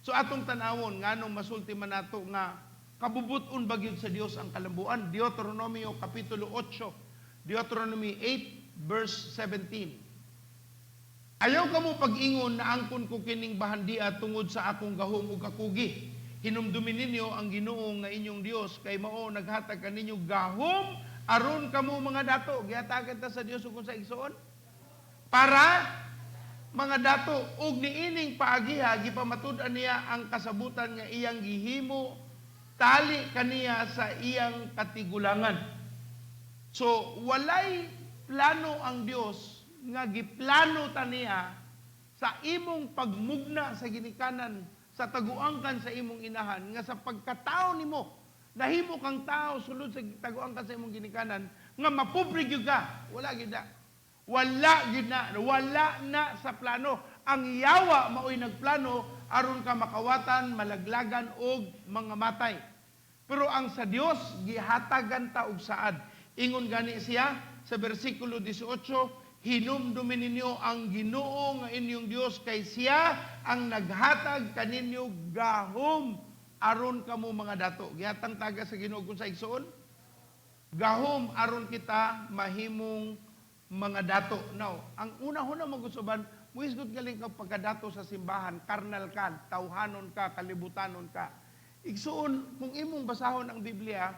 So atong tanawon nganong masulti man nato nga kabubuton ba gyud sa Dios ang kalambuan. Deuteronomio kapitulo 8, Deuteronomy 8 verse 17. Ayaw kamo pag-ingon na angkon ko kining bahandia tungod sa akong gahom ug kakugi. Hinumdumin ninyo ang Ginoo nga inyong Dios kay mao naghatag kaninyo gahom aron kamo mga dato. Gihatagan ta sa Dios ug sa igsoon para mga dato ug niining paagiha gipamatud-an niya ang kasabutan nga iyang gihimo tali kaniya sa iyang katigulangan. So walay plano ang Dios nga giplano ta niya sa imong pagmugna sa ginikanan sa taguangkan sa imong inahan nga sa pagkatao nimo nahimo kang tao sulod sa taguangkan sa imong ginikanan nga mapobre gyud ka. Wala gyud na. Wala na sa plano. Ang yawa maoy nagplano aron ka makawatan, malaglagan og mga matay. Pero ang sa Dios gihatagan ta og saad. Ingon gani siya sa bersikulo 18, hinumdumin ninyo ang Ginoo nga inyong Dios kay siya ang naghatag kaninyo gahom aron kamo mga dato. Gihatang taga sa Ginoo kung sa igsoon. Gahom aron kita mahimong mga dato. Now, ang una-una magusuban, muisgot galing ka pagkadato sa simbahan, karnal ka, tawhanon ka, kalibutanon ka. Igsoon, kung imong basahon ang Biblia,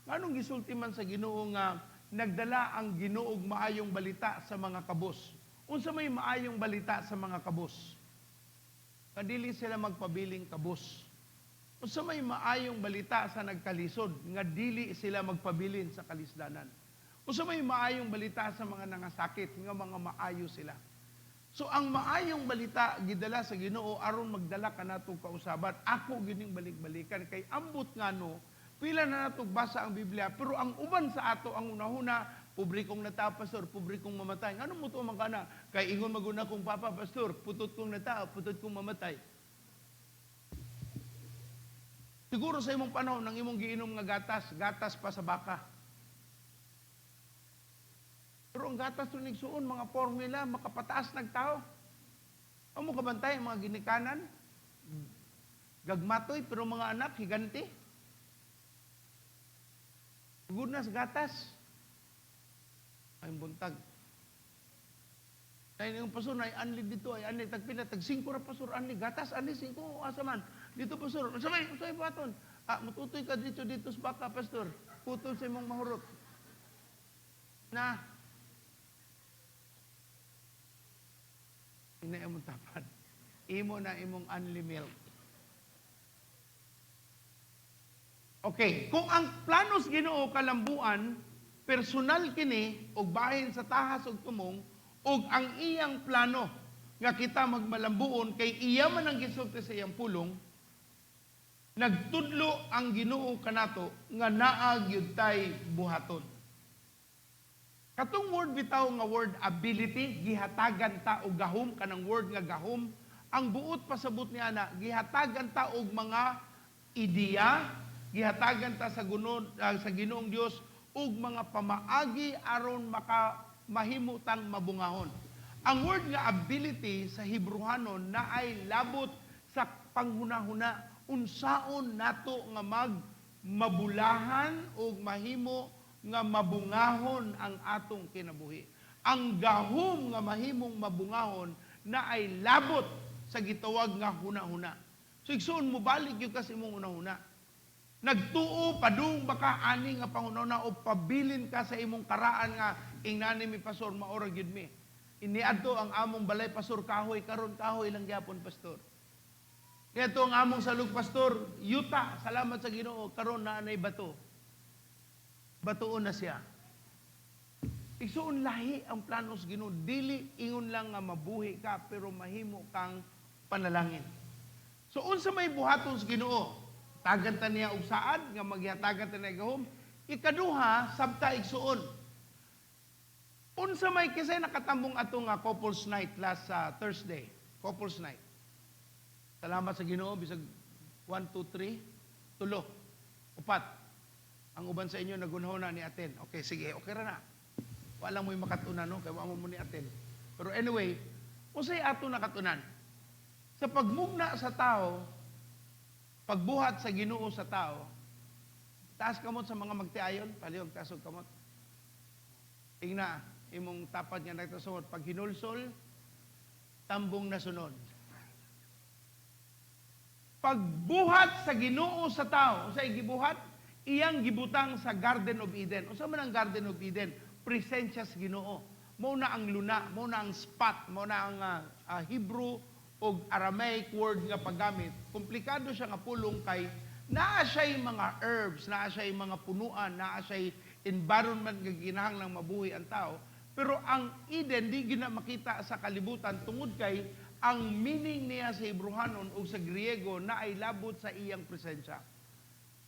anong gisulti man sa Ginoo nga nagdala ang Ginoo og maayong balita sa mga kabos? Unsa may maayong balita sa mga kabos? Kadili sila magpabiling kabos. Unsa may maayong balita sa nagkalisod nga dili sila magpabilin sa kalisdanan? Unsa may maayong balita sa mga nangasakit nga mga maayo sila? So ang maayong balita gidala sa Ginoo aron magdala kanatong kausaban. Ako gining balik-balikan kay ambot ngano pila na natog basa ang Biblia pero ang uban sa ato ang unahuna pobre kong nata pastor, pobre kong mamatay. Ngano mo to man kana? Kay ingon maguna kong papa pastor, putot kong nata, putot kong mamatay. Siguro sa imong panahon nang imong giinom nga gatas, gatas pa sa baka. Pero ang gatas ito nigsuon, mga formula, makapataas nagtao. Amo kabantay, mga ginikanan, gagmatoy, pero mga anak, higanti. Good na sa gatas. Ay buntag. Ay yung pastor, ay anli dito, ay anli, tagpila, tag-5 ra pastor, anli, gatas, anli, 5, asaman. Dito pastor, sabay baton. Mututoy ka dito sa baka, pastor. Putol sa imong mahurot. Na, ina imong tapad. Imo na imong unli milk. Okay, kung ang planos Ginoo kalambuan, personal kini og bahin sa tahas og tumong og ang iyang plano nga kita magmalambuon kay iya man ang gisulti sa iyang pulong, nagtudlo ang Ginoo kanato nga naa gyud tay buhaton. Katong word bitaw nga word ability, gihatagan ta og gahom, kanang word nga gahom, ang buot pasabot niya na, gihatagan ta og mga ideya, gihatagan ta sa Ginoong Dios og mga pamaagi aron mahimutang mabungahon. Ang word nga ability sa Hebrewanon na ay labot sa panghunahuna, unsaon nato nga mabulahan og mahimo nga mabungahon ang atong kinabuhi. Ang gahom nga mahimong mabungahon na ay labot sa gitawag nga huna-huna. So igsoon mo balik yung kasi mong una-huna. Nagtuo padung baka ani nga pangunahuna o pabilin ka sa imong karaan nga ingnani mi pastor maora gyud mi. Iniadto ang among balay pastor kahoy karon kahoy lang gyapon pastor. Kaya ang among salug pastor yuta salamat sa Ginoo karon na anay bato. Batuon na siya. Igsuon lahi ang planos Ginoo, dili ingon lang nga mabuhi ka pero mahimo kang panalangin. So unsa may buhaton sa Ginoo? Tagan ta niya og saad nga magyatagan ta niya gahom. Ikaduha sabta igsuon. Unsa may kisay nakatambong ato nga couples night last Thursday, couples night. Salamat sa Ginoo bisag 1 2 3 tulo 4. Ang uban sa inyo nagunahon na ni Aten. Okay, sige, okay ra na. Walang mo'y makatuna, no? Kaya wala mo ni Aten. Pero anyway, usay ato nakatunan. Sa pagmugna sa tao, pagbuhat sa Ginoo sa tao, taas kamot sa mga magtiayon, palihog taas og kamot. Ingna, imong tapad nga nagtasumot, pag hinulsol, tambong nasunod. Pagbuhat sa Ginoo sa tao, usay gibuhat, iyang gibutang sa Garden of Eden. Unsa man ang Garden of Eden? Presensya sa Ginoo. Mao na ang luna, mao na ang spot, mao na ang Hebrew o Aramaic word nga paggamit. Komplikado siya nga pulong kay naa siya'y mga herbs, naa siya'y mga punuan, naa siya'y environment nga ginahanglang mabuhi ang tao. Pero ang Eden di gina makita sa kalibutan tungod kay ang meaning niya sa Hebrewanon o sa Griego na ay labot sa iyang presensya.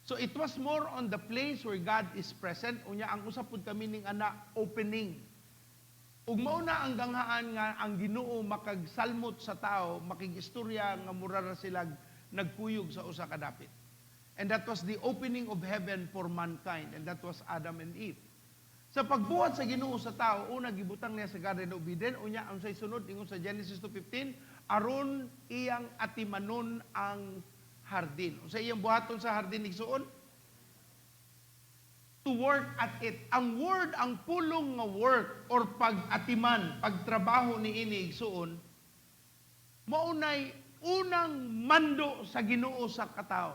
So it was more on the place where God is present. Unya ang usapod kami ning ana opening. Ug mao na ang ganghaan nga ang Ginoo makagsalmot sa tao, makigistorya nga mura ra sila nagkuyog sa usa ka dapit. And that was the opening of heaven for mankind. And that was Adam and Eve. Sa pagbuhat sa Ginoo sa tao, una gibutang niya sa Garden of Eden, unya ang say sunod ingon sa Genesis 2:15, aron iyang atimanon ang hardin. Unsa iyang buhaton sa hardin igsuon? To work at it. Ang word, ang pulong nga work or pag-atiman, pagtrabaho ni ini igsuon, maunay unang mando sa Ginoo sa katao.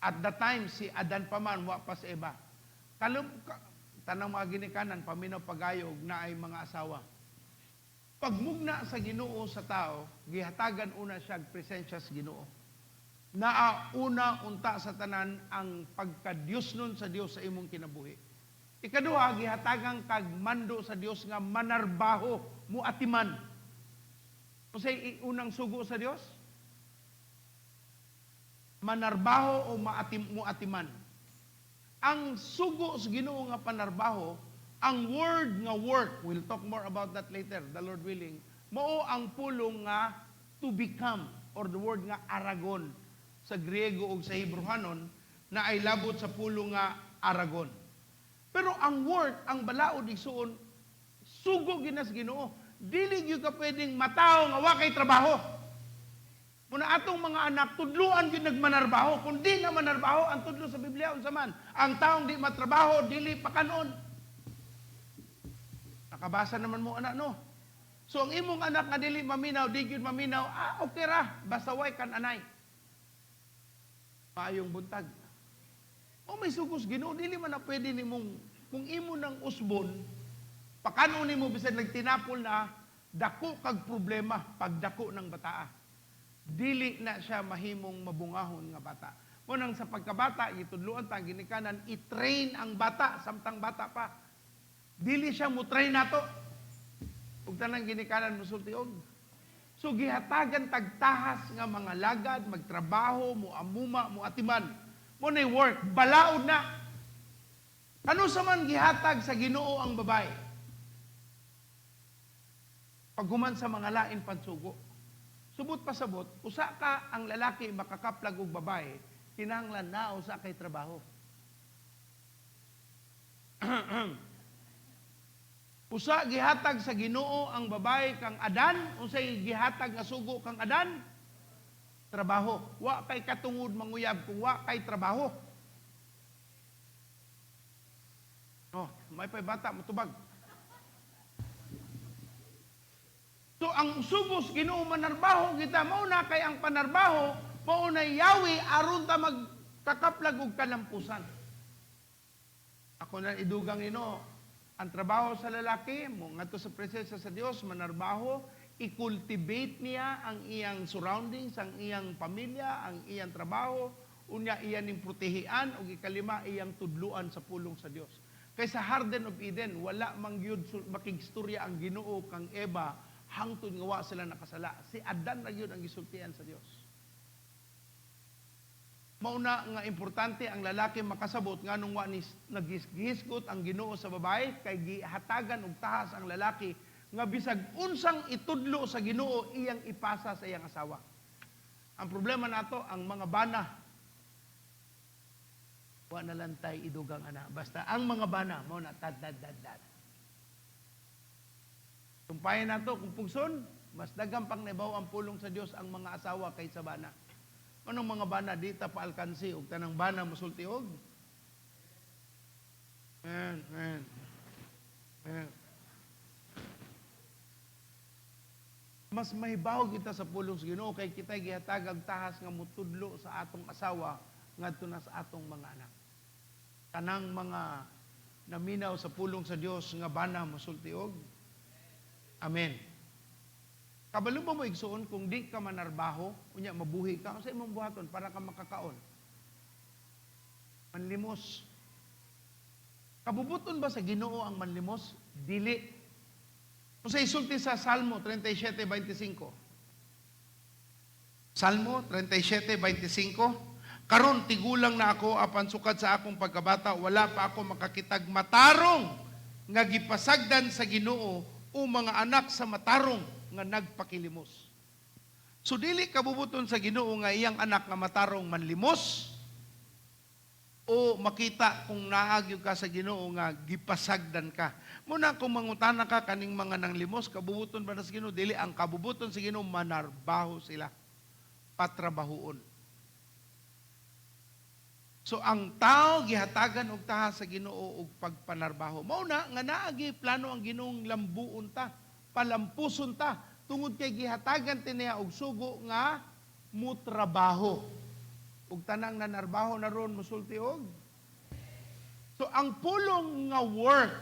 At the time, si Adan pa man, wa pa si Eva. Tanang mga ginikanan, paminaw pagayog na ay mga asawa. Pagmugna sa Ginoo sa tao, gihatagan una siya presensya sa Ginoo. Nauna unta sa tanan ang pagka-Diyos nun sa Dios sa imong kinabuhi. Ikaduha, gihatagang kag mando sa Dios nga manarbaho, muatiman. Kasi unang sugo sa Dios, manarbaho o muatiman. Ang sugo sa Ginoo nga panarbaho, ang word nga work, we'll talk more about that later, the Lord willing, mao ang pulong nga to become, or the word nga aragon sa Griego o sa Hebrewanon, na ay labot sa pulong nga aragon. Pero ang work, ang balaod igsuon, sugo ginas Ginoo. Dili gyud ka pwedeng matao nga wa kay trabaho. Muna atong mga anak, tudluan gyud nagmanarbaho. Kung di na manarbaho, ang tudlo sa Biblia, unsa man, ang taong di matrabaho, dili pakanon. Nakabasa naman mo anak, no? So ang imong anak nga dili maminaw, di gyud maminaw, okay ra, basta way kan anay. Maayong buntag. O may sugos Ginoo, dili man na pwede nimong, kung imo ng usbon, pakanon nimo bisan nagtinapol na, dako kag problema pagdako ng bataa. Dili na siya mahimong mabungahon nga bata. Munang sa pagkabata, itudluan ta ginikanan, i-train ang bata, samtang bata pa. Dili siya mo train nato. Ug tanang ginikanan musultiog. So gihatagan tagtahas nga mga lagad, magtrabaho, muamuma, muatiman. Mo nay work, balaod na. Ano sa man gihatag sa Ginoo ang babae? Paghuman sa mga lain pansugo. Subot pa sabot, usa ka ang lalaki makakaplag og babae, kinahanglan na usa kay trabaho. Usa gihatag sa Ginoo ang babae kang Adan, unsay gihatag nga sugo kang Adan? Trabaho. Wa kay katungod manguyab kung wa kay trabaho. Oh, may pay bata motubag. So ang subos Ginoo manarbaho kita, mao na kay ang panarbaho, mao na yawi aron ta magkakaplag og kalampusan. Ako na idugang ino, ang trabaho sa lalaki mo ngadto sa presensya sa Dios manarbaho, i-cultivate niya ang iyang surroundings, ang iyang pamilya, ang iyang trabaho, unya iyan ning protehian ug ikalima iyang tudluan sa pulong sa Dios. Kay sa Garden of Eden wala man gyud makigstorya ang Ginoo kang Eva hangtod nga wa sila nakasala. Si Adan ra gyud ang gisultian sa Dios. Mauna nga importante ang lalaki makasabot nganong wa ni naghisgot ang Ginoo sa babae kay gihatagan og tahas ang lalaki nga bisag unsang itudlo sa Ginoo iyang ipasa sa iyang asawa. Ang problema nato ang mga bana wa na lang tay idugang ana. Basta ang mga bana mao na tad. Tumpayan nato kung pugson, mas daghang pang naibaw ang pulong sa Dios ang mga asawa kaysa bana. Anong mga bana di ta paalkansi og tanang bana musultiog? Amen. Mas mahibaw kita sa pulong sa Ginoo kay kita gihatag tahas nga mutudlo sa atong asawa ngadto na sa atong mga anak. Tanang mga naminaw sa pulong sa Dios nga bana musultiog. Amen. Kabalo ba mo igsuon kung di ka manarbaho, unya mabuhi ka sa imong buhaton para ka makakaon? Manlimos. Kabubuton ba sa Ginoo ang manlimos? Dili. Kung sa isulti sa Salmo 37:25. Salmo 37:25. Karon tigulang na ako apan sukad sa akong pagkabata, wala pa ako makakitag matarong nga gipasagdan sa Ginoo o mga anak sa matarong nga nagpakilimos. So dili kabubuton sa Ginoo nga iyang anak nga matarong manlimos, o makita kung naagyo ka sa Ginoo nga gipasagdan ka. Muna kung mangutana ka kaning mga nanglimos, kabubuton ba na sa Ginoo? Dili, ang kabubuton sa Ginoo, manarbaho sila. Patrabahoon. So ang tao gihatagan og taha sa Ginoo og pagpanarbaho. Mao na nga naagi plano ang Ginoong lambuon ta, palampuson ta tungod kay gihatagan tiniya og sugo nga mutrabaho. Ug tanang nanarbaho na ron musulti og. So ang pulong nga work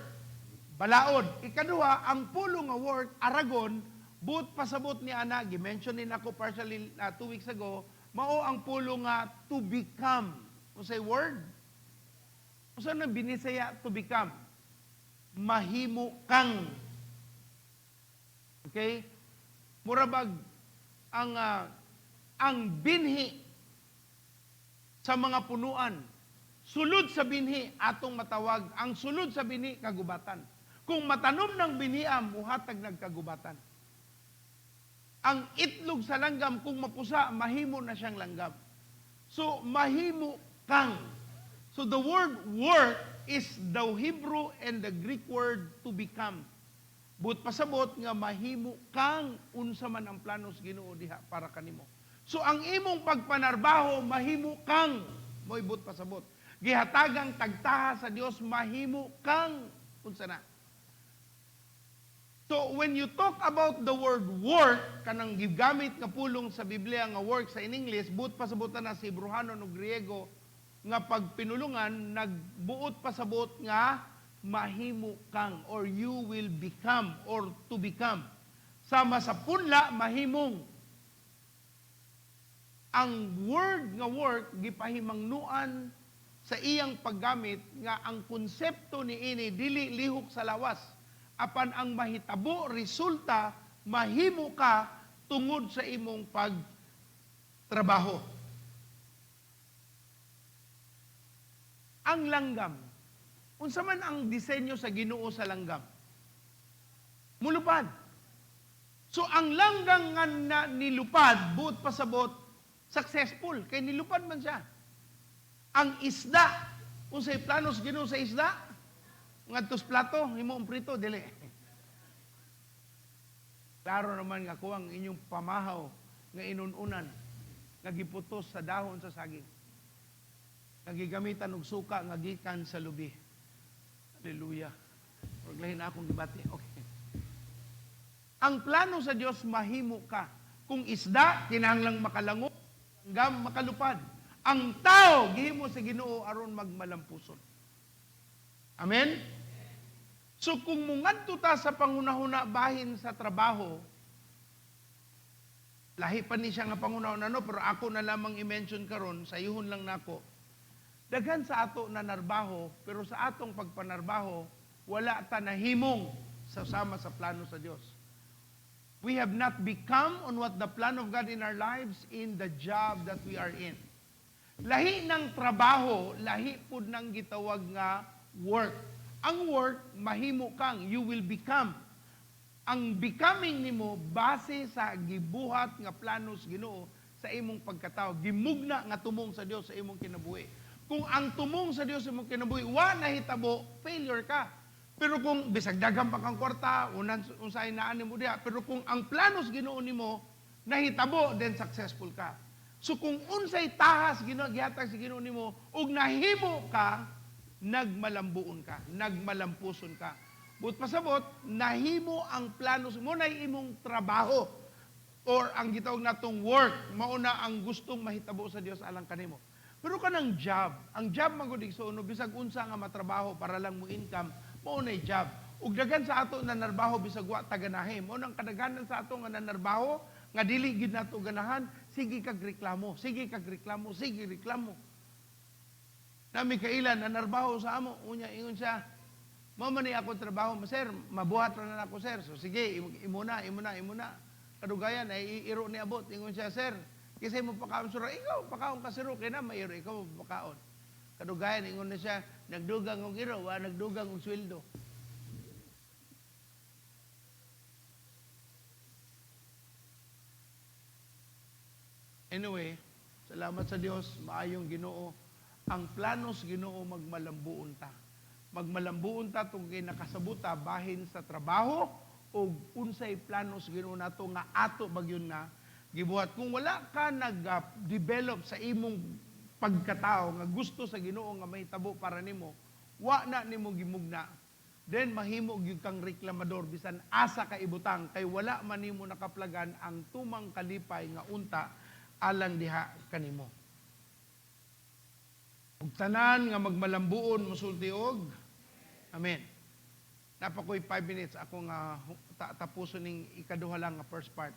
balaod. Ikaduha, ang pulong nga work aragon but pasabot ni ana gi-mention ni nako partially 2 weeks ago, mao ang pulong nga to become. Usay word? Usa na binisaya to become? Mahimo kang. Okay? Murabag ang binhi sa mga punuan. Sulod sa binhi atong matawag. Ang sulod sa binhi kagubatan. Kung matanom ng binhiam, muhatag nagkagubatan. Ang itlog sa langgam kung mapusa, mahimo na siyang langgam. So mahimo kang. So the word work is the Hebrew and the Greek word to become. But pasabot nga mahimo kang unsa man ang plano sa Ginoo diha para kanimo. So ang imong pagpanarbaho mahimo kang moy but pasabot. Gihatagang tagtaha sa Dios mahimo kang unsa na. So when you talk about the word work kanang gigamit nga pulong sa Biblia nga work sa in English but pasabotan na sa Hebreano no Griego nga pagpinulungan nagbuot pasabot nga mahimo kang or you will become or to become. Sama sa punla mahimong. Ang word nga work gipahimangnuan sa iyang paggamit nga ang konsepto ni ini dili lihok sa lawas apan ang mahitabo resulta mahimo ka tungod sa imong pagtrabaho. Ang langgam, unsa man ang disenyo sa Ginoo sa langgam? Mulupad. So ang langgam nga nilupad, buot pasabot, successful. Kay nilupad man siya. Ang isda, unsay plano sa Ginoo sa isda? Ngadtos plato, himo ang prito, dili. Klaro naman nga kuwang inyong pamahaw nga inununan, nga giputos sa dahon sa saging. Nagigamitan og suka nga gikan sa lubi. Hallelujah. Huwag lahin akong gibati. Okay. Ang plano sa Diyos, mahimo ka. Kung isda, kinahanglang makalango, hanggang makalupad. Ang tao, gihimo sa Ginoo aron magmalampuson. Amen? So kung mungadto ta sa pangunahuna bahin sa trabaho, lahi pa ni siya nga pangunahuna no, pero ako na lamang i-mention karon, sa ihon lang nako. Daghan sa ato na narbaho, pero sa atong pagpanarbaho, wala ta nahimong sama sa plano sa Dios. We have not become on what the plan of God in our lives in the job that we are in. Lahi ng trabaho, lahi pud nang gitawag nga work. Ang work, mahimo kang, you will become. Ang becoming nimo base sa gibuhat nga planos Ginoo sa imong pagkatao. Gimugna nga tumong sa Dios sa imong kinabuhi. Kung ang tumong sa Dios imong kinabuhi, wa nahitabo, failure ka. Pero kung bisag daghang pa kang kwarta, unsay naan nimo diha, pero kung ang planos Ginoo nimo nahitabo, then successful ka. So kung unsay tahas gihatag sa Ginoo nimo ug nahimo ka, nagmalambuon ka, nagmalampuson ka. But pasabot, nahimo ang planos mo na imong trabaho or ang gitawag natong work, mauna ang gustong mahitabo sa Dios alang kanimo. Pero kanang job, ang job magudig sa uno, bisag unsa nga matrabaho para lang mo income, maunay job. Ug daghan sa ato na narbaho bisag wa taganahe, mao nang kadaghanan sa ato nga nanarbaho nga dili gid nato ganahan, sige kag reklamo, sige kag reklamo, sige reklamo. Nami kailan nanarbaho sa amo, unya ingon siya, mao man ni ako trabaho, sir, mabuhat ra na ako sir. So sige, imo na. Kadugayan ay iro ni abot, ingon siya, sir, kasi mo pakaon sura, ikaw pakaon ka siro kay na mairo ikaw pakaon. Kadugayan ingon na siya, nagdugang og iro, wa nagdugang og sweldo. Anyway, salamat sa Dios, maayong Ginoo ang planos Ginoo magmalambuon ta. Magmalambuon ta tong kinakasabuta bahin sa trabaho o unsay planos Ginoo nato nga ato bagyon nga gibuhat. Kung wala ka nag-develop sa imong pagkatao nga gusto sa Ginoo nga mahitabo para nimo, wa na nimo gimugna. Then mahimo gyud kang reklamador bisan asa ka ibutang kay wala man nimo nakaplagan ang tumang kalipay nga unta alang diha kanimo. Ug tanan nga magmalambuon mosulti og amen. Napakoy 5 minutes ako nga tapuson ning ikaduha lang nga first part.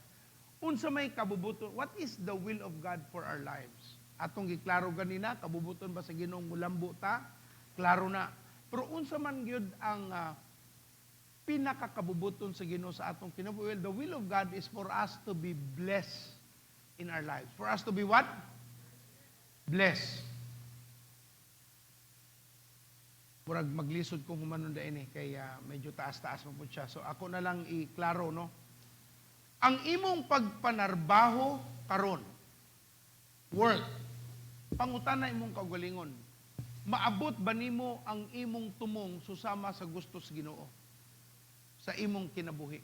Unsa may kabubuton? What is the will of God for our lives? Atong giklaro ganina, kabubuton ba sa Ginoong mulambo ta? Klaro na. Pero unsa man gyud ang pinakakabubuton sa Ginoo sa atong kinabuhi? The will of God is for us to be blessed in our lives. For us to be what? Blessed. Murag maglisod kung humanon da ini kay medyo taas-taas mo po siya. So ako na lang iklaro, no? Ang imong pagpanarbaho karon, work, pangutana imong kaugalingon, maabot ba nimo ang imong tumong susama sa gusto sa Ginoo sa imong kinabuhi?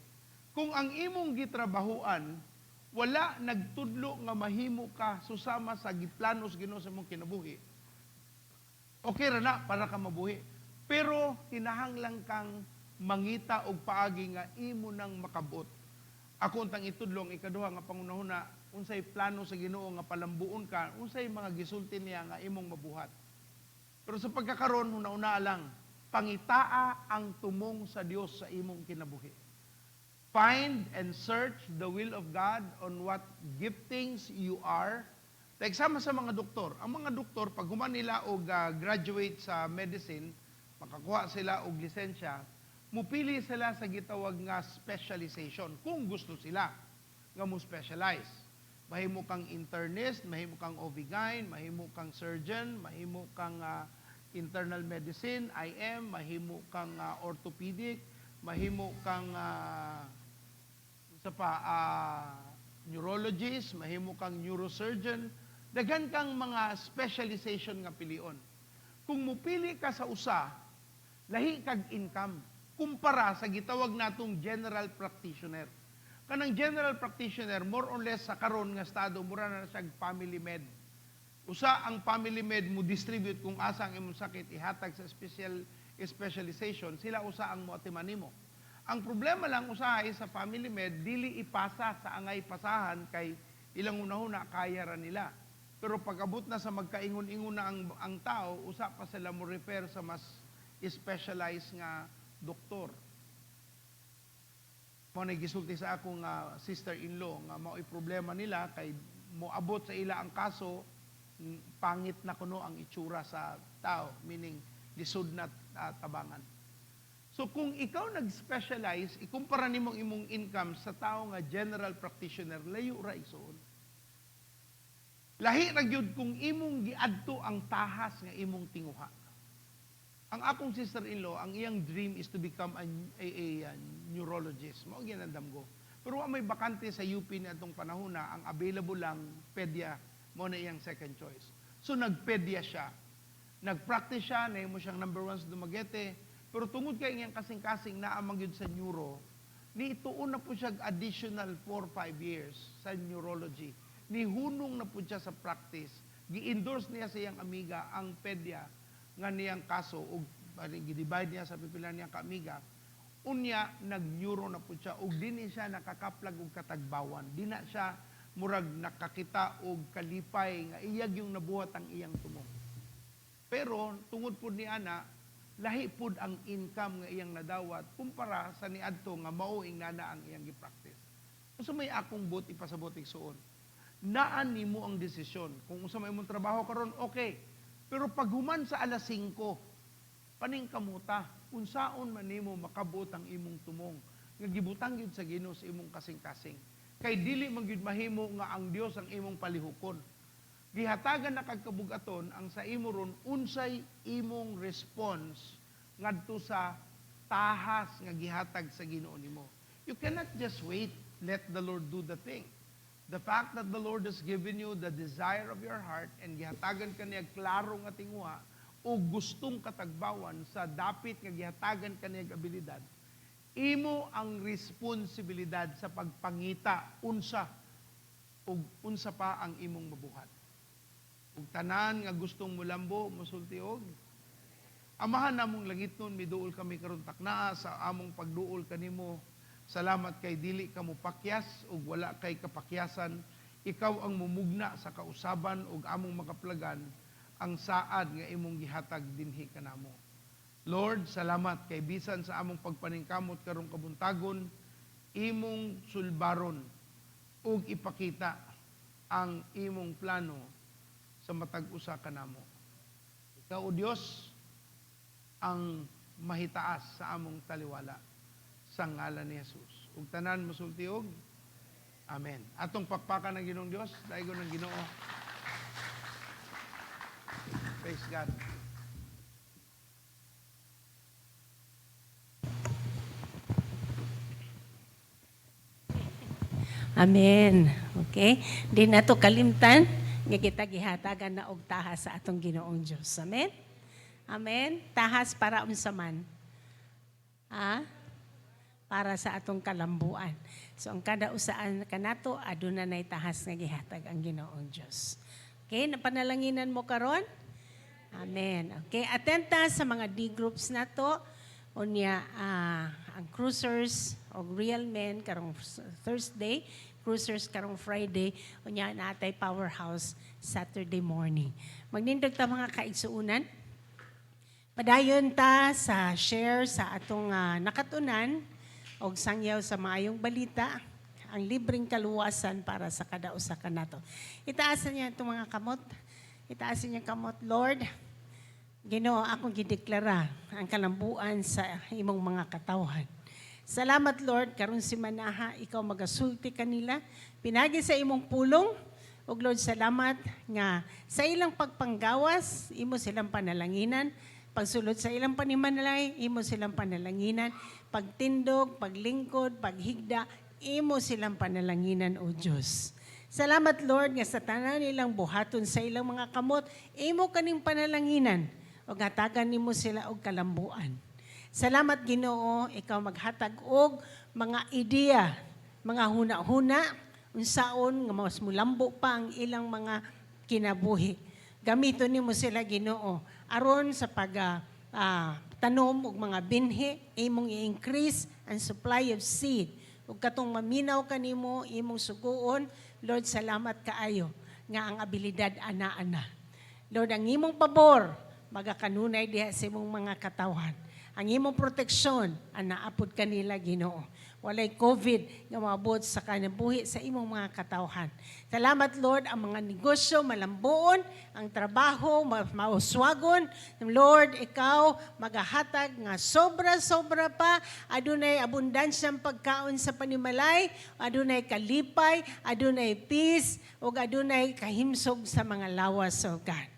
Kung ang imong gitrabahuan wala nagtudlo nga mahimo ka susama sa giplanos Ginoo sa imong kinabuhi, okay ra na para ka mabuhi. Pero kinahanglan kang mangita og paagi nga imo nang makabot. Ako untang itudlong ikaduha nga pangunahuna, unsay plano sa Ginoo nga palambuon ka, unsay mga gisulti niya nga imong mabuhat. Pero sa pagkakaron una-una lang, pangitaa ang tumong sa Dios sa imong kinabuhi. Find and search the will of God on what giftings you are. Sama sa mga doktor. Ang mga doktor, pag human nila og graduate sa medicine, makakuha sila og lisensya, mupili sila sa gitawag nga specialization kung gusto sila nga mo specialize. Mahimo kang internist, mahimo kang OB-GYN, mahimo kang surgeon, mahimo kang internal medicine, IM, mahimo kang orthopedic, mahimo kang neurologist, mahimo kang neurosurgeon. Daghan kang mga specialization nga pilion. Kung mupili ka sa usa, lahi kag income kumpara sa gitawag natong general practitioner. Kanang general practitioner, more or less sa karon nga estado, mura na siya family med. Usa ang family med mo distribute kung asa ang imong sakit, ihatag sa specialization, sila usa ang moatiman nimo. Ang problema lang usahay sa family med, dili ipasa sa angay pasahan kay ilang unahuna kaya ra nila. Pero pag-abot na sa magkaingon-ingon na ang tao, usa pa sila mo refer sa mas specialized nga doktor. Mo gisulti sa akong sister-in-law nga mao'y problema nila kay moabot sa ila ang kaso, pangit na kuno ang itsura sa tao, meaning lisod na tabangan. So kung ikaw nag-specialize, ikumpara nimong imong income sa tao nga general practitioner, layo ra isuon. Lahi ra gyud kung imong giadto ang tahas nga imong tinguha. Ang akong sister-in-law, ang iyang dream is to become a neurologist. Mao ginandam ko. Pero may bakante sa UP ni atong panahon na ang available lang pedia mo na iyang second choice. So nagpedia siya. Nagpractice siya, nahimo siyang number 1 sa Dumaguete. Pero tungod kay iyang kasing-kasing naamang yun sa neuro, ni ituon na po siya additional 4-5 years sa neurology. Ni hunong na po siya sa practice. Gi-endorse niya sa iyang amiga ang pedia nga niyang kaso ug gidivide niya sa pipilan niyang kaamiga. Unya nag-neuro na po siya ug dinhi siya nakakaplag og katagbawan. Di na siya murag nakakita og kalipay nga iyag yung nabuhat ang iyang tumong. Pero tungod po ni ana, lahi pud ang income nga iyang nadawat kumpara sa niadto nga mao ing nana ang iyang gi-practice. So may akong buot ipasabot igsuon. Naan nimo ang desisyon. Kung unsa may imong trabaho karon, okay. Pero pag human sa alas 5, paning kamuta, unsaon man nimo makabot ang imong tumong nga gibutang gyud sa Ginoo sa imong kasing-kasing. Kay dili man gyud mahimo nga ang Dios ang imong palihukon. Gihatagan na kag kabugaton ang sa imo ron unsay imong response ngadto sa tahas nga gihatag sa Ginoo nimo. You cannot just wait, let the Lord do the thing. The fact that the Lord has given you the desire of your heart and gihatagan ka niya klaro nga tinguha o gustong katagbawan sa dapit nga gihatagan ka niya abilidad, imo ang responsibilidad sa pagpangita unsa ug unsa pa ang imong mabuhat. Ug tanan nga gustong mulambo, musulti og Amahan namong langitnon, miduol kami karon taknaa sa among pagduol kanimo. Salamat kay dili ka mo pakyas ug wala kay kapakyasan. Ikaw ang mumugna sa kausaban ug among makaplagan ang saad nga imong gihatag dinhi kanamo. Lord, salamat kay bisan sa among pagpaningkamot karong kabuntagon, imong sulbaron ug ipakita ang imong plano sa matag usa kanamo. Ikaw o Dios ang mahitaas sa among taliwala sa ngalan ni Jesus. Ug tanan mosulti og amen. Atong pakpakan ng Ginoong Dios, daigon ng Ginoo. Praise God. Amen. Okay? Di na to kalimtan nga kita gihatagan na og tahas sa atong Ginoong Dios. Amen. Amen. Tahas para unsa man. Para sa atong kalambuan. So ang kada usaan kanato aduna nay tahas nga gihatag ang Ginoong Dios. Okay, napanalanginan mo karon? Amen. Okay, attend ta sa mga D groups nato unya ang cruisers o real men karong Thursday, cruisers karong Friday, unya natay powerhouse Saturday morning. Magnindog ta mga kaigsuunan. Padayon ta sa share sa atong nakatunan og sangyaw sa maayong balita, ang libreng kaluwasan para sa kada usa kanato. Itaasan niya itong mga kamot. Itaasan niya kamot, Lord, Ginoo, akong gideklara ang kalambuan sa imong mga katawhan. Salamat, Lord, karon si Manaha, ikaw magasulti kanila. Pinagi sa imong pulong. Ug Lord, salamat nga sa ilang pagpanggawas, imo silang panalanginan. Pagsulod sa ilang panimanalay, imo silang panalanginan. Pagtindog, paglingkod, paghigda, imo silang panalanginan, O Diyos. Salamat, Lord, nga sa tanan nilang buhaton sa ilang mga kamot, imo kaning panalanginan, o hatagan nimo sila og kalambuan. Salamat, Ginoo, ikaw maghatag og mga ideya, mga huna-huna, unsaon nga mas mulambo pa ang ilang mga kinabuhi. Gamiton nimo sila, Ginoo, aron sa tanom og mga binhi, imong i-increase ang supply of seed. Ug katong maminaw kanimo imong suguon, Lord, salamat kaayo nga ang abilidad ana-ana. Lord, ang imong pabor magakanunay diha sa imong mga katawhan. Ang imong proteksyon ang naapod kanila, Ginoo. Walay COVID nga maabot sa kanabuhi sa imong mga katawhan. Salamat, Lord, ang mga negosyo malambuon, ang trabaho mauswagon. Lord, ikaw magahatag nga sobra-sobra pa, adunay abundansyang pagkaon sa panimalay, adunay kalipay, adunay peace, ug adunay kahimsog sa mga lawas, O God.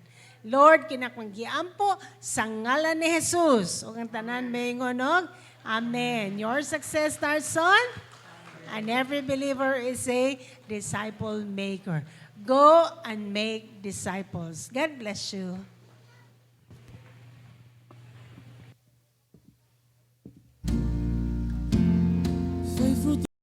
Lord, kinakmanggiampo sa ngalan ni Jesus. Ug ang tanan mayngonog, amen. Your success, our son, and every believer is a disciple maker. Go and make disciples. God bless you.